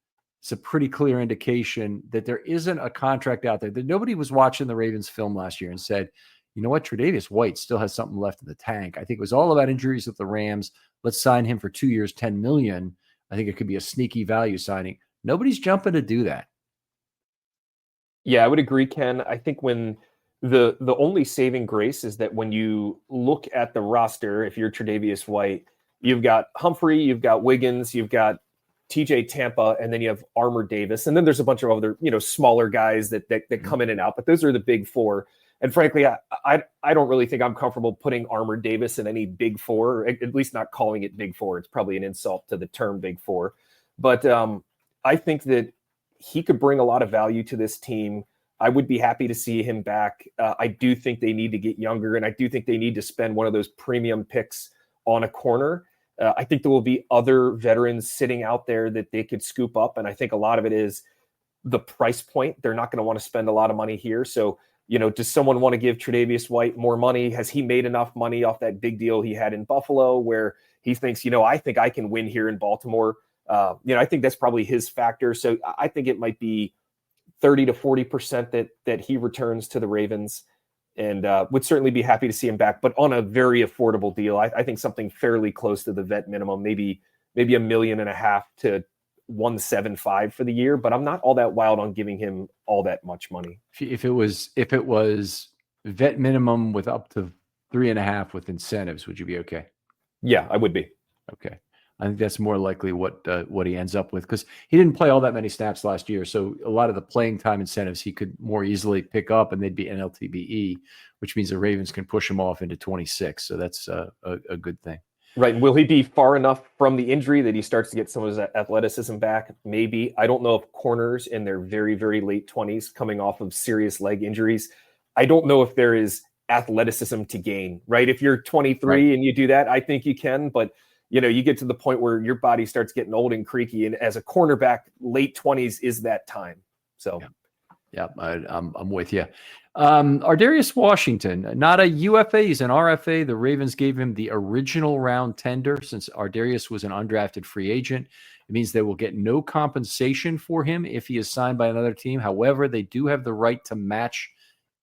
it's a pretty clear indication that there isn't a contract out there, that nobody was watching the Ravens film last year and said, you know what, Tre'Davious White still has something left in the tank. I think it was all about injuries with the Rams. Let's sign him for 2 years, $10 million. I think it could be a sneaky value signing. Nobody's jumping to do that. Yeah, I would agree, Ken. I think when the only saving grace is that when you look at the roster, if you're Tre'Davious White, you've got Humphrey, you've got Wiggins, you've got TJ Tampa, and then you have Armour Davis. And then there's a bunch of other, smaller guys that come in and out, but those are the big 4. And frankly, I don't really think I'm comfortable putting Armour Davis in any big 4, at least not calling it big 4. It's probably an insult to the term big 4. But I think that he could bring a lot of value to this team. I would be happy to see him back. I do think they need to get younger, and I do think they need to spend one of those premium picks on a corner. I think there will be other veterans sitting out there that they could scoop up, and I think a lot of it is the price point. They're not going to want to spend a lot of money here. So, does someone want to give Tre'Davious White more money? Has he made enough money off that big deal he had in Buffalo where he thinks, I think I can win here in Baltimore? I think that's probably his factor. So I think it might be 30 to 40% that he returns to the Ravens, and would certainly be happy to see him back, but on a very affordable deal. I think something fairly close to the vet minimum, maybe $1.5 million to $1.75 for the year, but I'm not all that wild on giving him all that much money. If it was vet minimum with up to 3.5 with incentives, would you be okay? Yeah, I would be. Okay. I think that's more likely what he ends up with, because he didn't play all that many snaps last year. So a lot of the playing time incentives he could more easily pick up, and they'd be NLTBE, which means the Ravens can push him off into 26. So that's a good thing. Right. Will he be far enough from the injury that he starts to get some of his athleticism back? Maybe. I don't know if corners in their very, very late 20s coming off of serious leg injuries, I don't know if there is athleticism to gain, right? If you're 23 and you do that, I think you can, but you get to the point where your body starts getting old and creaky, and as a cornerback, late 20s is that time. So, yeah, I'm with you. Ardarius Washington, not a UFA, he's an RFA. The Ravens gave him the original round tender since Ardarius was an undrafted free agent. It means they will get no compensation for him if he is signed by another team. However, they do have the right to match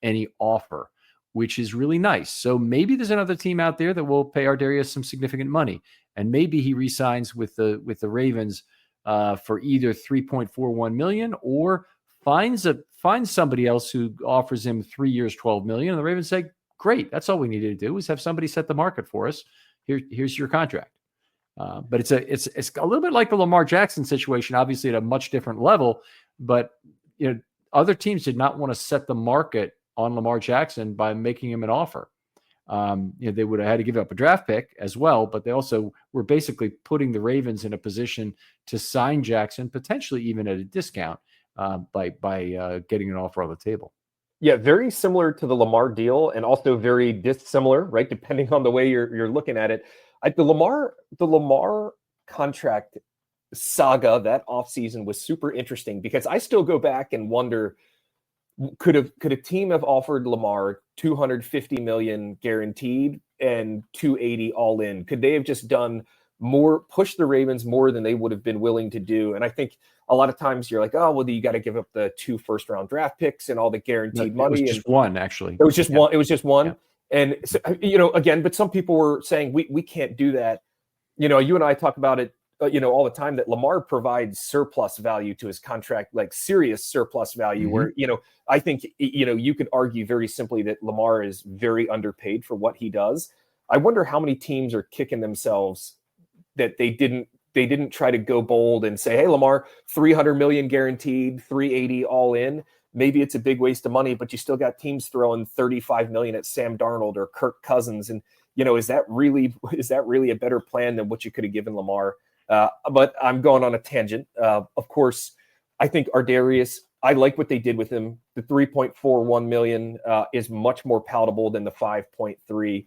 any offer. which is really nice. So maybe there's another team out there that will pay Ardarius some significant money, and maybe he re-signs with the Ravens for either $3.41 million or finds somebody else who offers him 3 years, $12 million. And the Ravens say, "Great, that's all we needed to do is have somebody set the market for us. Here's your contract." But it's a little bit like the Lamar Jackson situation, obviously at a much different level. But other teams did not want to set the market on Lamar Jackson by making him an offer. They would have had to give up a draft pick as well, but they also were basically putting the Ravens in a position to sign Jackson, potentially even at a discount, by getting an offer on the table. Yeah, very similar to the Lamar deal, and also very dissimilar, right? Depending on the way you're looking at it. The Lamar contract saga that offseason was super interesting because I still go back and wonder, could a team have offered Lamar $250 million guaranteed and $280 all in? Could they have just done more, push the Ravens more than they would have been willing to do? And I think a lot of times you're like, oh, well, you got to give up the 2 first-round draft picks and all the guaranteed money. It was just one, actually. It was just one. It was just one. Yeah. And so, again, but some people were saying we can't do that. You and I talk about it, all the time, that Lamar provides surplus value to his contract, like serious surplus value. Where I think you could argue very simply that Lamar is very underpaid for what he does. I wonder how many teams are kicking themselves that they didn't try to go bold and say, hey, Lamar, $300 million guaranteed, $380 all in. Maybe it's a big waste of money, but you still got teams throwing $35 million at Sam Darnold or Kirk Cousins. And, is that really a better plan than what you could have given Lamar? But I'm going on a tangent. Of course, I think Ardarius, I like what they did with him. The $3.41 million is much more palatable than the $5.3.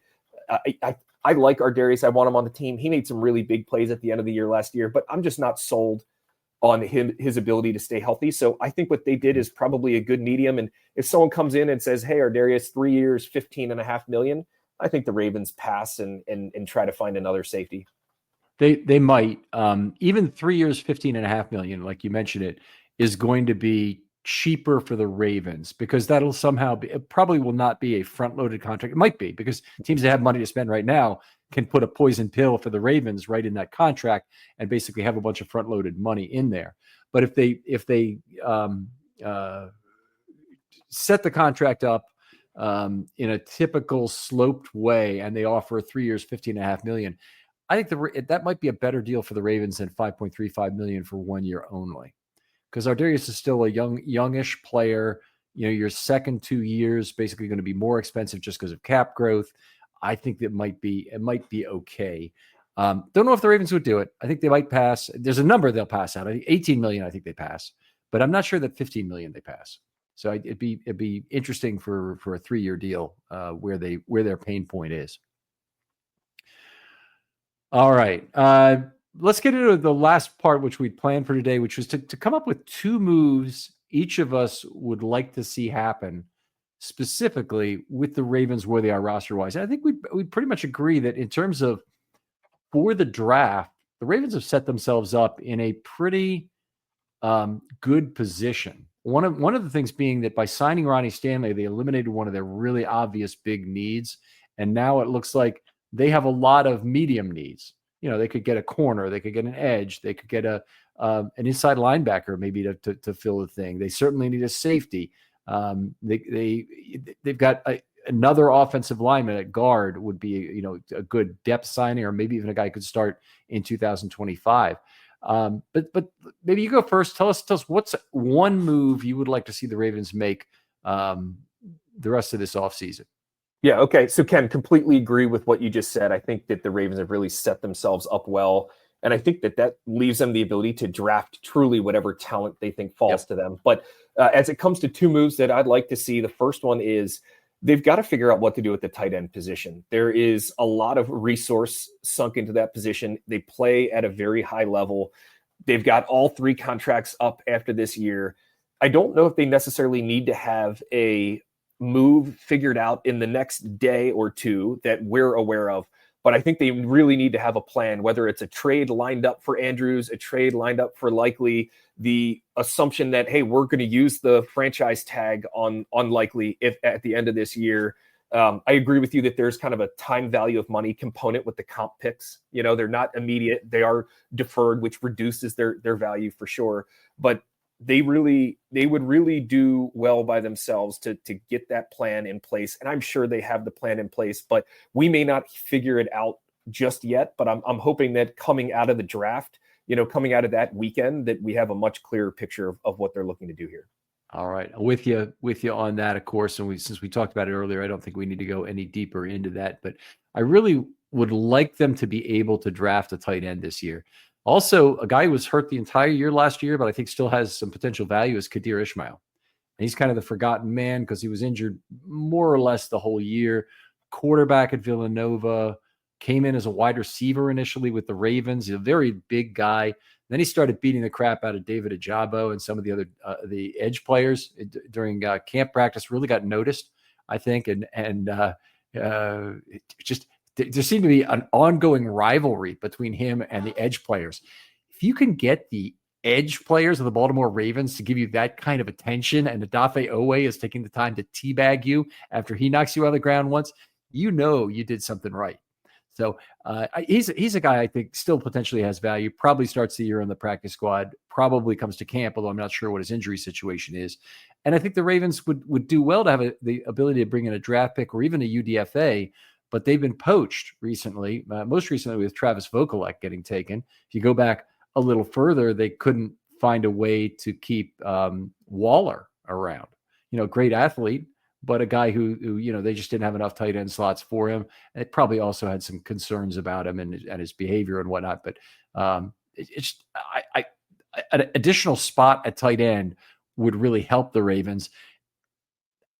I like Ardarius. I want him on the team. He made some really big plays at the end of the year last year, but I'm just not sold on his ability to stay healthy. So I think what they did is probably a good medium. And if someone comes in and says, hey, Ardarius, 3 years, $15.5 million, I think the Ravens pass and try to find another safety. They might. Even 3 years, $15.5 million, like you mentioned, it is going to be cheaper for the Ravens because that'll somehow be, it probably will not be a front-loaded contract. It might be because teams that have money to spend right now can put a poison pill for the Ravens right in that contract and basically have a bunch of front-loaded money in there. But if they set the contract up in a typical sloped way and they offer 3 years, $15.5 million, I think that might be a better deal for the Ravens than $5.35 million for 1 year only. Because Ardarius is still a youngish player. Your second 2 years basically going to be more expensive just because of cap growth. I think it might be okay. Don't know if the Ravens would do it. I think they might pass. There's a number they'll pass out. I think $18 million. I think they pass, but I'm not sure that $15 million they pass. So it'd be interesting for a 3 year deal where their pain point is. All right. Let's get into the last part, which we'd planned for today, which was to come up with 2 moves each of us would like to see happen, specifically with the Ravens where they are roster-wise. And I think we pretty much agree that in terms of for the draft, the Ravens have set themselves up in a pretty good position. One of the things being that by signing Ronnie Stanley, they eliminated one of their really obvious big needs, and now it looks like they have a lot of medium needs. They could get a corner, they could get an edge, they could get an inside linebacker maybe to fill the thing. They certainly need a safety. They've got another offensive lineman at guard would be a good depth signing, or maybe even a guy could start in 2025. But maybe you go first. Tell us what's one move you would like to see the Ravens make the rest of this offseason. Yeah, okay. So, Ken, completely agree with what you just said. I think that the Ravens have really set themselves up well. And I think that leaves them the ability to draft truly whatever talent they think falls to them. But as it comes to 2 moves that I'd like to see, the first one is they've got to figure out what to do with the tight end position. There is a lot of resource sunk into that position. They play at a very high level. They've got all 3 contracts up after this year. I don't know if they necessarily need to have a move figured out in the next day or 2 that we're aware of, but I think they really need to have a plan, whether it's a trade lined up for Andrews, a trade lined up for Likely, the assumption that, hey, we're going to use the franchise tag on Likely if at the end of this year. I agree with you that there's kind of a time value of money component with the comp picks. They're not immediate; they are deferred, which reduces their value for sure. But they would really do well by themselves to get that plan in place. And I'm sure they have the plan in place, but we may not figure it out just yet. But I'm hoping that coming out of the draft, coming out of that weekend, that we have a much clearer picture of what they're looking to do here. All right, with you on that, of course. And since we talked about it earlier, I don't think we need to go any deeper into that. But I really would like them to be able to draft a tight end this year. Also, a guy who was hurt the entire year last year, but I think still has some potential value, is Kadir Ishmael. And he's kind of the forgotten man because he was injured more or less the whole year. Quarterback at Villanova, came in as a wide receiver initially with the Ravens. He's a very big guy. Then he started beating the crap out of David Ajabo and some of the other the edge players during camp practice. Really got noticed, I think, and just there seemed to be an ongoing rivalry between him and the edge players. If you can get the edge players of the Baltimore Ravens to give you that kind of attention, and Odafe Owe is taking the time to teabag you after he knocks you on the ground once, you did something right. So he's a guy I think still potentially has value, probably starts the year on the practice squad, probably comes to camp, although I'm not sure what his injury situation is. And I think the Ravens would do well to have the ability to bring in a draft pick or even a UDFA, but they've been poached recently, most recently with Travis Vokalek getting taken. If you go back a little further, they couldn't find a way to keep Waller around. Great athlete, but a guy who they just didn't have enough tight end slots for him. And it probably also had some concerns about him and his behavior and whatnot. But an additional spot at tight end would really help the Ravens.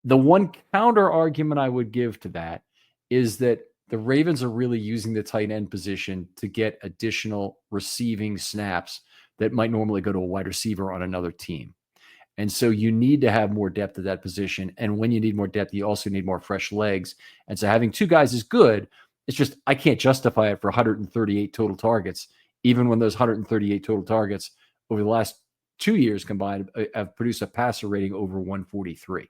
The one counter argument I would give to that is that the Ravens are really using the tight end position to get additional receiving snaps that might normally go to a wide receiver on another team. And so you need to have more depth at that position. And when you need more depth, you also need more fresh legs. And so having two guys is good. It's just I can't justify it for 138 total targets, even when those 138 total targets over the last 2 years combined have produced a passer rating over 143.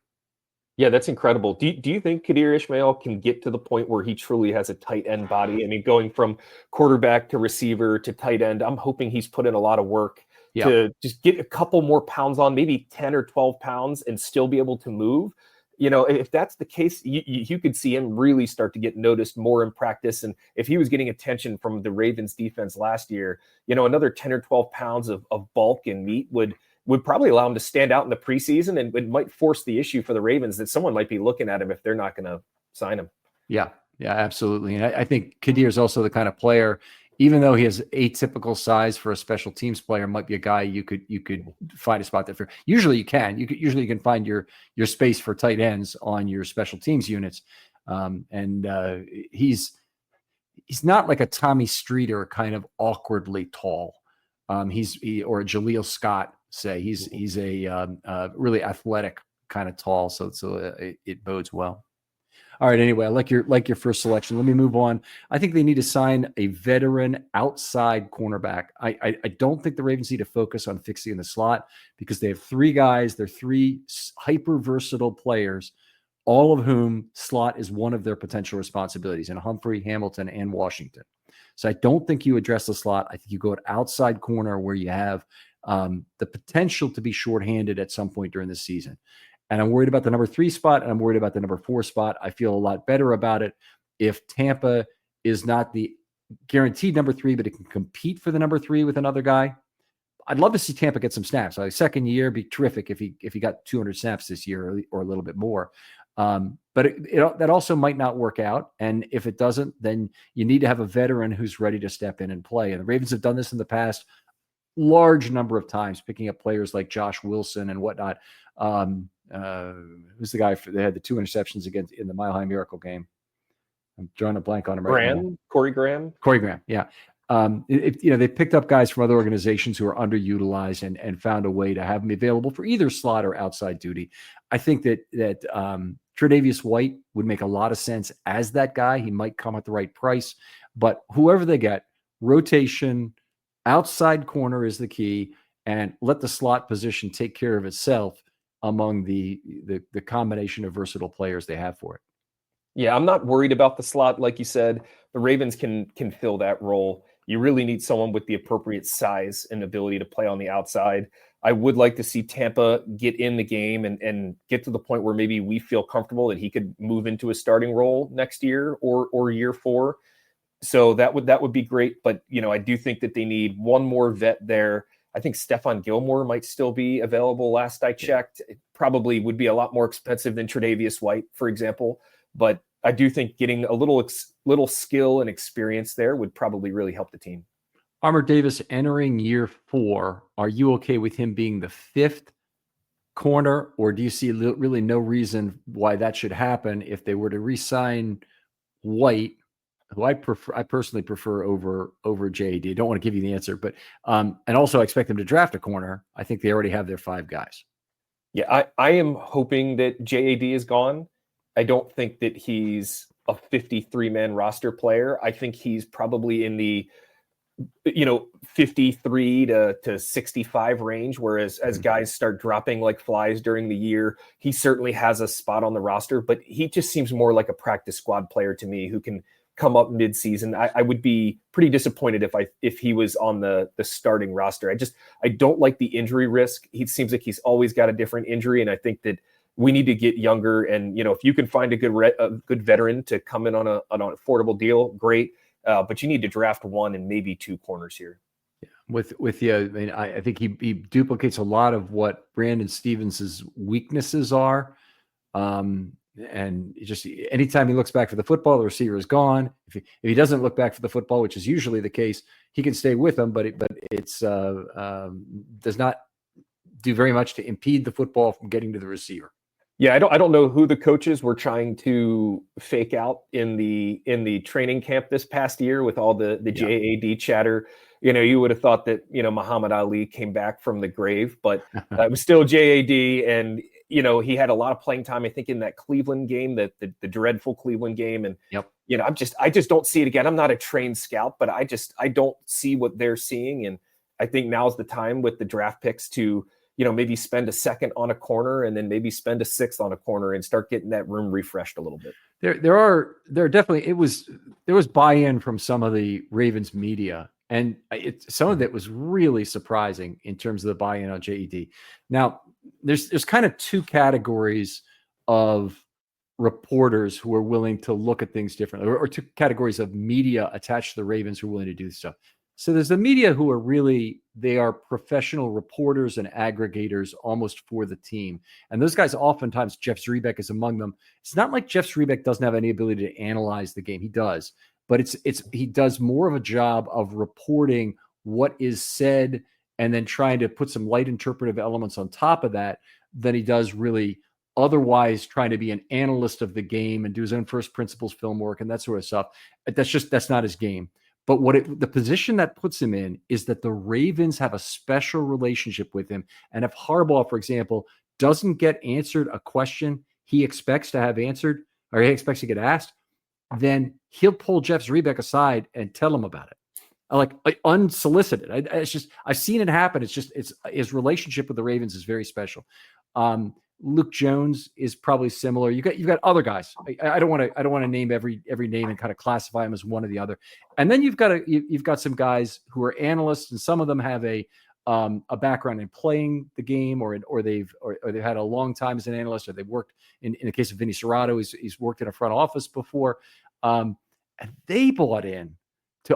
Yeah, that's incredible. Do you think Kadir Ishmael can get to the point where he truly has a tight end body? I mean, going from quarterback to receiver to tight end, I'm hoping he's put in a lot of work to just get a couple more pounds on, maybe 10 or 12 pounds, and still be able to move. If that's the case, you could see him really start to get noticed more in practice. And if he was getting attention from the Ravens defense last year, another 10 or 12 pounds of bulk and meat would probably allow him to stand out in the preseason, and it might force the issue for the Ravens that someone might be looking at him if they're not going to sign him. Yeah, absolutely. And I think Kadir is also the kind of player, even though he has atypical size for a special teams player, might be a guy you could find a spot there for. Usually you can. Usually you can find your space for tight ends on your special teams units. He's not like a Tommy Streeter kind of awkwardly tall. Or a Jaleel Scott, say. He's a really athletic kind of tall, so it bodes well. All right. Anyway, I like your first selection. Let me move on. I think they need to sign a veteran outside cornerback. I don't think the Ravens need to focus on fixing the slot because they have three guys. They're three hyper versatile players, all of whom slot is one of their potential responsibilities in Humphrey, Hamilton, and Washington. So I don't think you address the slot. I think you go at outside corner where you have the potential to be shorthanded at some point during the season. And I'm worried about the number 3 spot, and I'm worried about the number 4 spot. I feel a lot better about it if Tampa is not the guaranteed number 3, but it can compete for the number 3 with another guy. I'd love to see Tampa get some snaps. Second year, be terrific if he got 200 snaps this year or a little bit more. But that also might not work out. And if it doesn't, then you need to have a veteran who's ready to step in and play. And the Ravens have done this in the past large number of times, picking up players like Josh Wilson and whatnot. Who's the guy they had the 2 interceptions against in the Mile High Miracle game? I'm drawing a blank on him right now. Corey Graham. Yeah. They picked up guys from other organizations who are underutilized and found a way to have them available for either slot or outside duty. I think that Tre'Davious White would make a lot of sense as that guy. He might come at the right price, but whoever they get, rotation, outside corner is the key, and let the slot position take care of itself among the combination of versatile players they have for it. Yeah, I'm not worried about the slot. Like you said, the Ravens can fill that role. You really need someone with the appropriate size and ability to play on the outside. I would like to see Tampa get in the game and get to the point where maybe we feel comfortable that he could move into a starting role next year or year 4. So that would be great. But I do think that they need one more vet there. I think Stephon Gilmore might still be available. Last I checked, it probably would be a lot more expensive than Tre'Davious White, for example. But I do think getting a little skill and experience there would probably really help the team. Armour Davis entering year 4. Are you okay with him being the 5th corner, or do you see really no reason why that should happen if they were to re-sign White, who I personally prefer over JAD? I don't want to give you the answer, but and also I expect them to draft a corner. I think they already have their 5 guys. Yeah, I am hoping that JAD is gone. I don't think that he's a 53-man roster player. I think he's probably in the 53 to 65 range, whereas as guys start dropping like flies during the year, he certainly has a spot on the roster, but he just seems more like a practice squad player to me who can come up mid-season. I would be pretty disappointed if he was on the starting roster. I don't like the injury risk. He seems like he's always got a different injury, and I think that we need to get younger. And if you can find a good veteran to come in on an affordable deal, great. But you need to draft 1 and maybe 2 corners here. Yeah. With you, I mean, I think he duplicates a lot of what Brandon Stevens' weaknesses are. And just anytime he looks back for the football, the receiver is gone. If he doesn't look back for the football, which is usually the case, he can stay with them, but it's does not do very much to impede the football from getting to the receiver. Yeah, I don't know who the coaches were trying to fake out in the training camp this past year with all the JAD chatter. You would have thought that Muhammad Ali came back from the grave, but it was still JAD, and he had a lot of playing time. I think in that Cleveland game, the dreadful Cleveland game, and I just don't see it again. I'm not a trained scout, but I don't see what they're seeing, and I think now's the time with the draft picks to maybe spend a 2nd on a corner and then maybe spend a 6th on a corner and start getting that room refreshed a little bit. There are definitely, there was buy-in from some of the Ravens media, and some of it was really surprising in terms of the buy-in on JED. Now there's kind of 2 categories of reporters who are willing to look at things differently, or 2 categories of media attached to the Ravens who are willing to do stuff. So there's the media who are they are professional reporters and aggregators almost for the team. And those guys, oftentimes, Jeff Zrebiec is among them. It's not like Jeff Zrebiec doesn't have any ability to analyze the game. He does, but he does more of a job of reporting what is said and then trying to put some light interpretive elements on top of that than he does really otherwise trying to be an analyst of the game and do his own first principles film work and that sort of stuff. That's not his game. But the position that puts him in is that the Ravens have a special relationship with him. And if Harbaugh, for example, doesn't get answered a question he expects to have answered, or he expects to get asked, then he'll pull Jeff Zrebiec aside and tell him about it. Like unsolicited. I've seen it happen. It's his relationship with the Ravens is very special. Luke Jones is probably similar. You've got other guys. I don't want to name every name and kind of classify them as one or the other. And then you've got some guys who are analysts, and some of them have a background in playing the game, or they've had a long time as an analyst, or they've worked in the case of Vinny Serrato, he's worked in a front office before, and they bought in to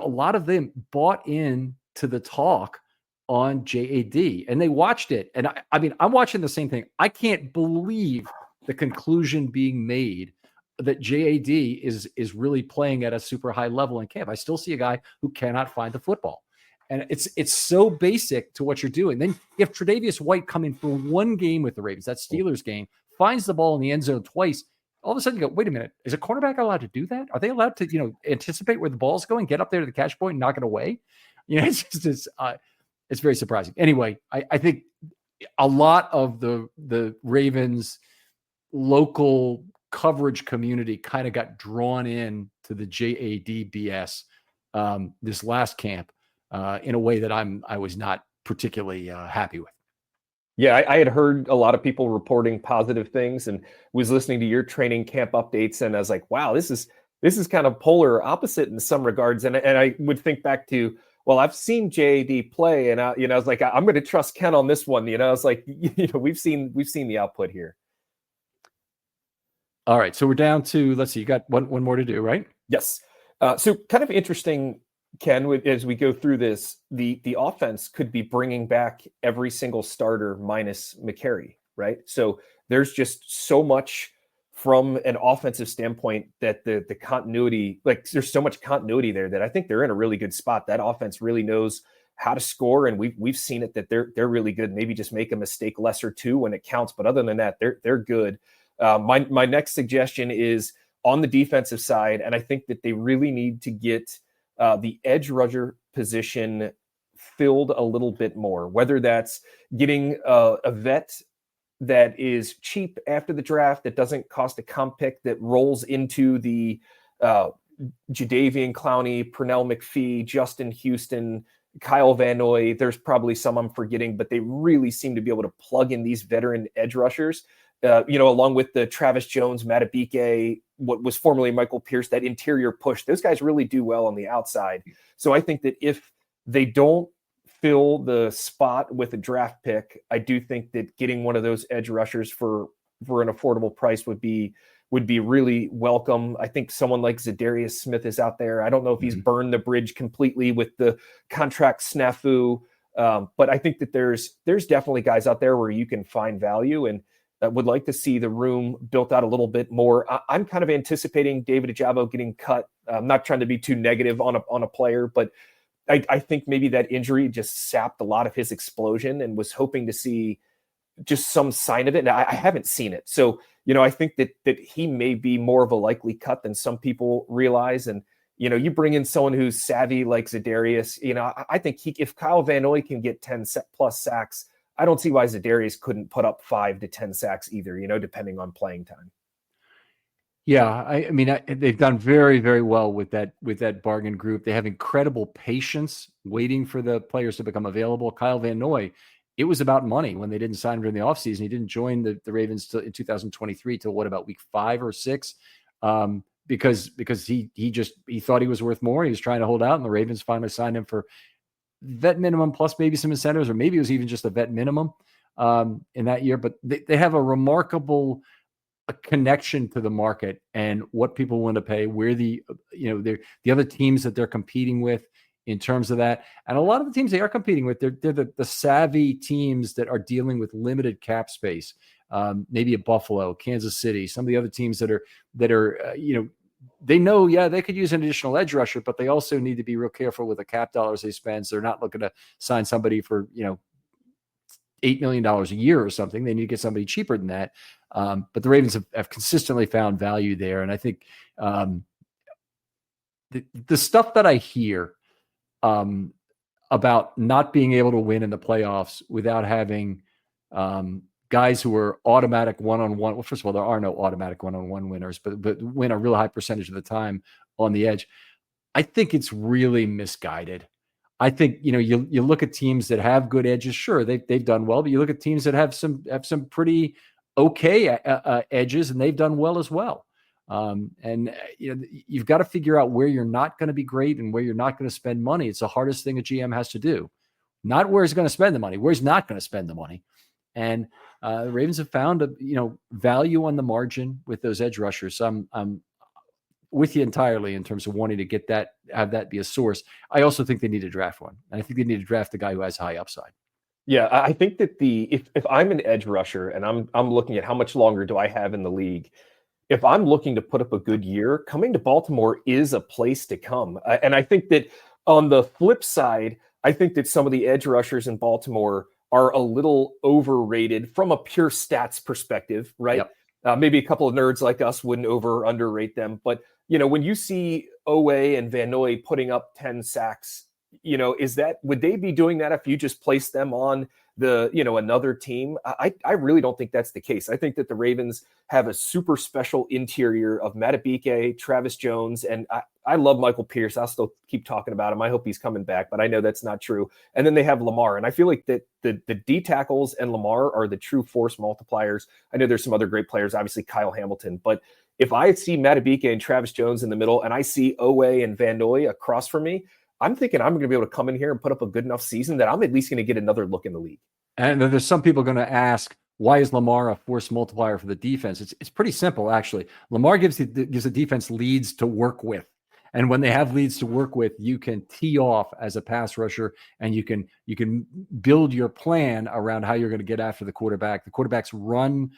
the talk on JAD, and they watched it. And I mean, I'm watching the same thing. I can't believe the conclusion being made that JAD is really playing at a super high level in camp. I still see a guy who cannot find the football. And it's so basic to what you're doing. Then if Tre'Davious White come in for 1 game with the Ravens, that Steelers game, finds the ball in the end zone twice, all of a sudden you go, wait a minute, is a cornerback allowed to do that? Are they allowed to, anticipate where the ball's going, get up there to the catch point and knock it away? It's very surprising. Anyway, I think a lot of the Ravens local coverage community kind of got drawn in to the JAD BS this last camp in a way that I was not particularly happy with. Yeah, I had heard a lot of people reporting positive things and was listening to your training camp updates, and I was like, wow, this is kind of polar opposite in some regards. And I would think back to, well, I've seen JAD play, and I was like, I'm going to trust Ken on this one. I was like, we've seen the output here. All right, so we're down to, let's see, you got one more to do, right? Yes. So kind of interesting, Ken, as we go through this, the offense could be bringing back every single starter minus McCary, right? So there's just so much from an offensive standpoint that the continuity, like there's so much continuity there that I think they're in a really good spot. That offense really knows how to score, and we've seen it that they're really good. Maybe just make a mistake less or two when it counts, but other than that, they're good. My next suggestion is on the defensive side, and I think that they really need to get the edge rusher position filled a little bit more, whether that's getting a vet that is cheap after the draft, that doesn't cost a comp pick, that rolls into the Jadeveon Clowney, Pernell McPhee, Justin Houston, Kyle Van Noy. There's probably some I'm forgetting, but they really seem to be able to plug in these veteran edge rushers. Along with the Travis Jones, Matabike, what was formerly Michael Pierce, that interior push, those guys really do well on the outside. So I think that if they don't fill the spot with a draft pick, I do think that getting one of those edge rushers for an affordable price would be really welcome. I think someone like Zadarius Smith is out there. I don't know if he's burned the bridge completely with the contract snafu, but I think that there's definitely guys out there where you can find value, and would like to see the room built out a little bit more. I'm kind of anticipating David Ajabo getting cut. I'm not trying to be too negative on a player, but I think maybe that injury just sapped a lot of his explosion, and was hoping to see just some sign of it. And I haven't seen it. So, I think that he may be more of a likely cut than some people realize. And, you bring in someone who's savvy like Zadarius, I think if Kyle Van Noy can get 10 plus sacks, I don't see why Zadarius couldn't put up 5 to 10 sacks either, depending on playing time. Yeah, I mean, they've done very, very well with that bargain group. They have incredible patience waiting for the players to become available. Kyle Van Noy, it was about money when they didn't sign him during the offseason. He didn't join the Ravens in 2023 till what, about week 5 or 6, because he thought he was worth more. He was trying to hold out, and the Ravens finally signed him for vet minimum plus maybe some incentives, or maybe it was even just a vet minimum in that year. But they have a remarkable connection to the market and what people want to pay, where the other teams that they're competing with in terms of that. And a lot of the teams they are competing with, they're the savvy teams that are dealing with limited cap space. Maybe a Buffalo, Kansas City, some of the other teams that are they know, they could use an additional edge rusher, but they also need to be real careful with the cap dollars they spend. So they're not looking to sign somebody for, $8 million a year or something. They need to get somebody cheaper than that. But the Ravens have consistently found value there. And I think the stuff that I hear about not being able to win in the playoffs without having guys who are automatic one-on-one. Well, first of all, there are no automatic one-on-one winners, but win a real high percentage of the time on the edge. I think it's really misguided. I think, you look at teams that have good edges. Sure, they've done well, but you look at teams that have some pretty okay edges, and they've done well as well. You've got to figure out where you're not going to be great and where you're not going to spend money. It's the hardest thing a GM has to do. Not where he's going to spend the money, where he's not going to spend the money. And the Ravens have found value on the margin with those edge rushers. So I'm with you entirely in terms of wanting to have that be a source. I also think they need to draft one. And I think they need to draft a guy who has high upside. Yeah, I think that if I'm an edge rusher and I'm looking at how much longer do I have in the league, if I'm looking to put up a good year, coming to Baltimore is a place to come. And I think that on the flip side, I think that some of the edge rushers in Baltimore are a little overrated from a pure stats perspective, right? Yep. Maybe a couple of nerds like us wouldn't over or underrate them. But, when you see Owe and Van Noy putting up 10 sacks, would they be doing that if you just place them on another team? I really don't think that's the case. I think that the Ravens have a super special interior of Matabike, Travis Jones, and I love Michael Pierce. I'll still keep talking about him. I hope he's coming back, but I know that's not true. And then they have Lamar. And I feel like that the D tackles and Lamar are the true force multipliers. I know there's some other great players, obviously Kyle Hamilton, but if I see Matabike and Travis Jones in the middle and I see Owe and Van Noy across from me, I'm thinking I'm going to be able to come in here and put up a good enough season that I'm at least going to get another look in the league. And there's some people going to ask, why is Lamar a force multiplier for the defense? It's pretty simple, actually. Lamar gives the defense leads to work with. And when they have leads to work with, you can tee off as a pass rusher, and you can build your plan around how you're going to get after the quarterback. The quarterback's run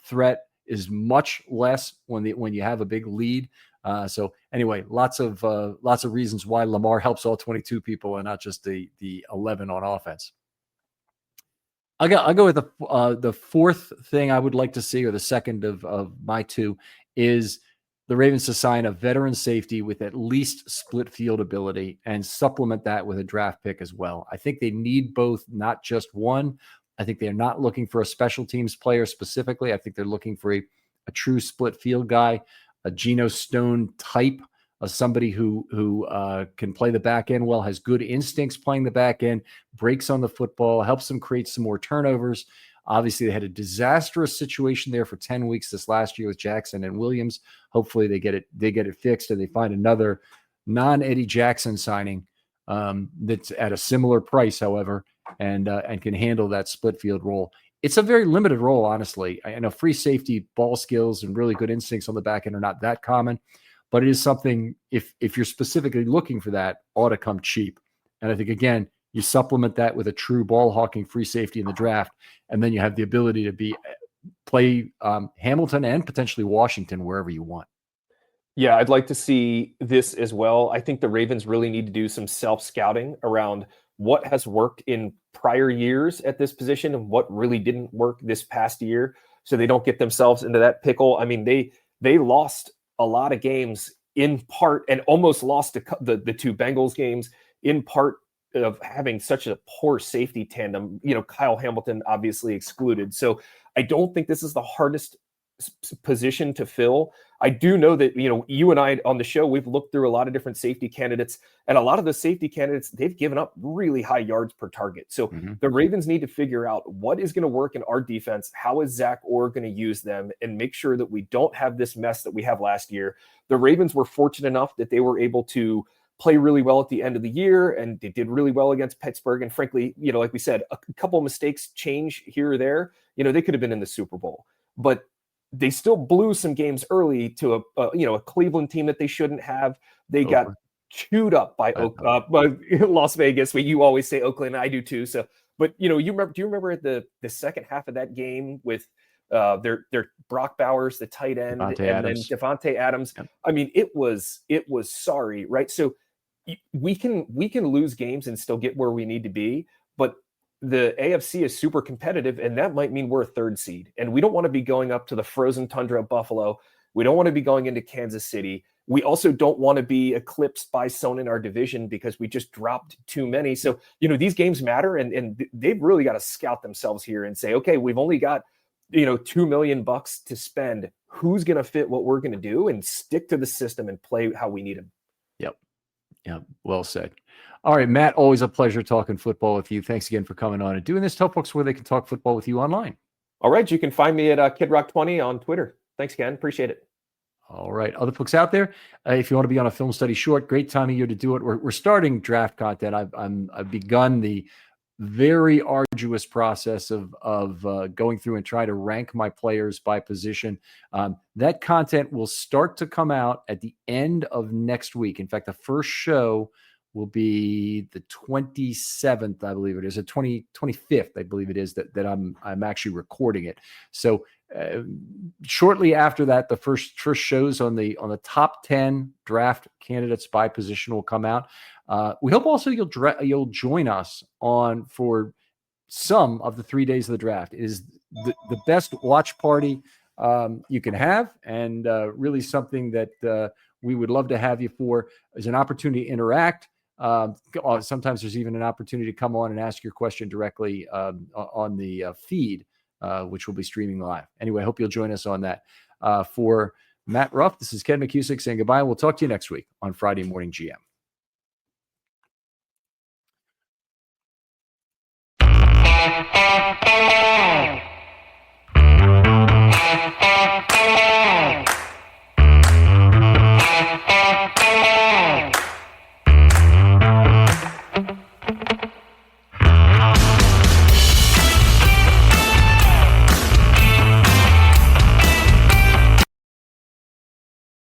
threat is much less when you have a big lead. So anyway, lots of reasons why Lamar helps all 22 people and not just the 11 on offense. I'll go with the fourth thing I would like to see, or the second of my two, is the Ravens to sign a veteran safety with at least split field ability and supplement that with a draft pick as well. I think they need both, not just one. I think they're not looking for a special teams player specifically. I think they're looking for a true split field guy, a Geno Stone type, somebody who can play the back end well, has good instincts playing the back end, breaks on the football, helps them create some more turnovers. Obviously, they had a disastrous situation there for 10 weeks this last year with Jackson and Williams. Hopefully they get it fixed and they find another non-Eddie Jackson signing that's at a similar price, however, and can handle that split field role. It's a very limited role, honestly. I know free safety, ball skills, and really good instincts on the back end are not that common, but it is something, if you're specifically looking for that, ought to come cheap. And I think, again, you supplement that with a true ball hawking free safety in the draft, and then you have the ability to play Hamilton and potentially Washington wherever you want. Yeah, I'd like to see this as well. I think the Ravens really need to do some self-scouting around what has worked in prior years at this position and what really didn't work this past year, so they don't get themselves into that pickle. I mean, they lost a lot of games in part, and almost lost the two Bengals games in part of having such a poor safety tandem, Kyle Hamilton obviously excluded. So I don't think this is the hardest position to fill. I do know that, you and I on the show, we've looked through a lot of different safety candidates, and a lot of the safety candidates, they've given up really high yards per target. So the Ravens need to figure out what is going to work in our defense. How is Zach Orr going to use them, and make sure that we don't have this mess that we have last year. The Ravens were fortunate enough that they were able to play really well at the end of the year, and they did really well against Pittsburgh. And frankly, like we said, a couple of mistakes change here or there. They could have been in the Super Bowl, but they still blew some games early to a Cleveland team that they shouldn't have. They got chewed up by Las Vegas. You always say Oakland, I do too. So, but do you remember at the second half of that game with their Brock Bowers, the tight end, then Devontae Adams? Yep. I mean, it was sorry, right? So we can lose games and still get where we need to be, but the AFC is super competitive, and that might mean we're a third seed. And we don't want to be going up to the frozen tundra of Buffalo. We don't want to be going into Kansas City. We also don't want to be eclipsed by someone in our division because we just dropped too many. So, these games matter, and they've really got to scout themselves here and say, okay, we've only got, $2 million to spend. Who's going to fit what we're going to do, and stick to the system and play how we need them. Yep. Yeah. Well said. All right, Matt, always a pleasure talking football with you. Thanks again for coming on and doing this. Tell folks where they can talk football with you online. All right. You can find me at KidRock20 on Twitter. Thanks, Ken. Appreciate it. All right. Other folks out there, if you want to be on a film study short, great time of year to do it. We're starting draft content. I've begun the very arduous process of going through and trying to rank my players by position. That content will start to come out at the end of next week. In fact, the first show will be the 27th, I believe it is, the 25th, I believe it is, that I'm actually recording it. So shortly after that, the first shows on the top 10 draft candidates by position will come out. We hope also you'll join us for some of the 3 days of the draft. It is the best watch party you can have, and really something that we would love to have you for. Is an opportunity to interact. Sometimes there's even an opportunity to come on and ask your question directly on the feed, which will be streaming live. Anyway, I hope you'll join us on that. For Matt Ruff, this is Ken McCusick saying goodbye. We'll talk to you next week on Friday Morning GM.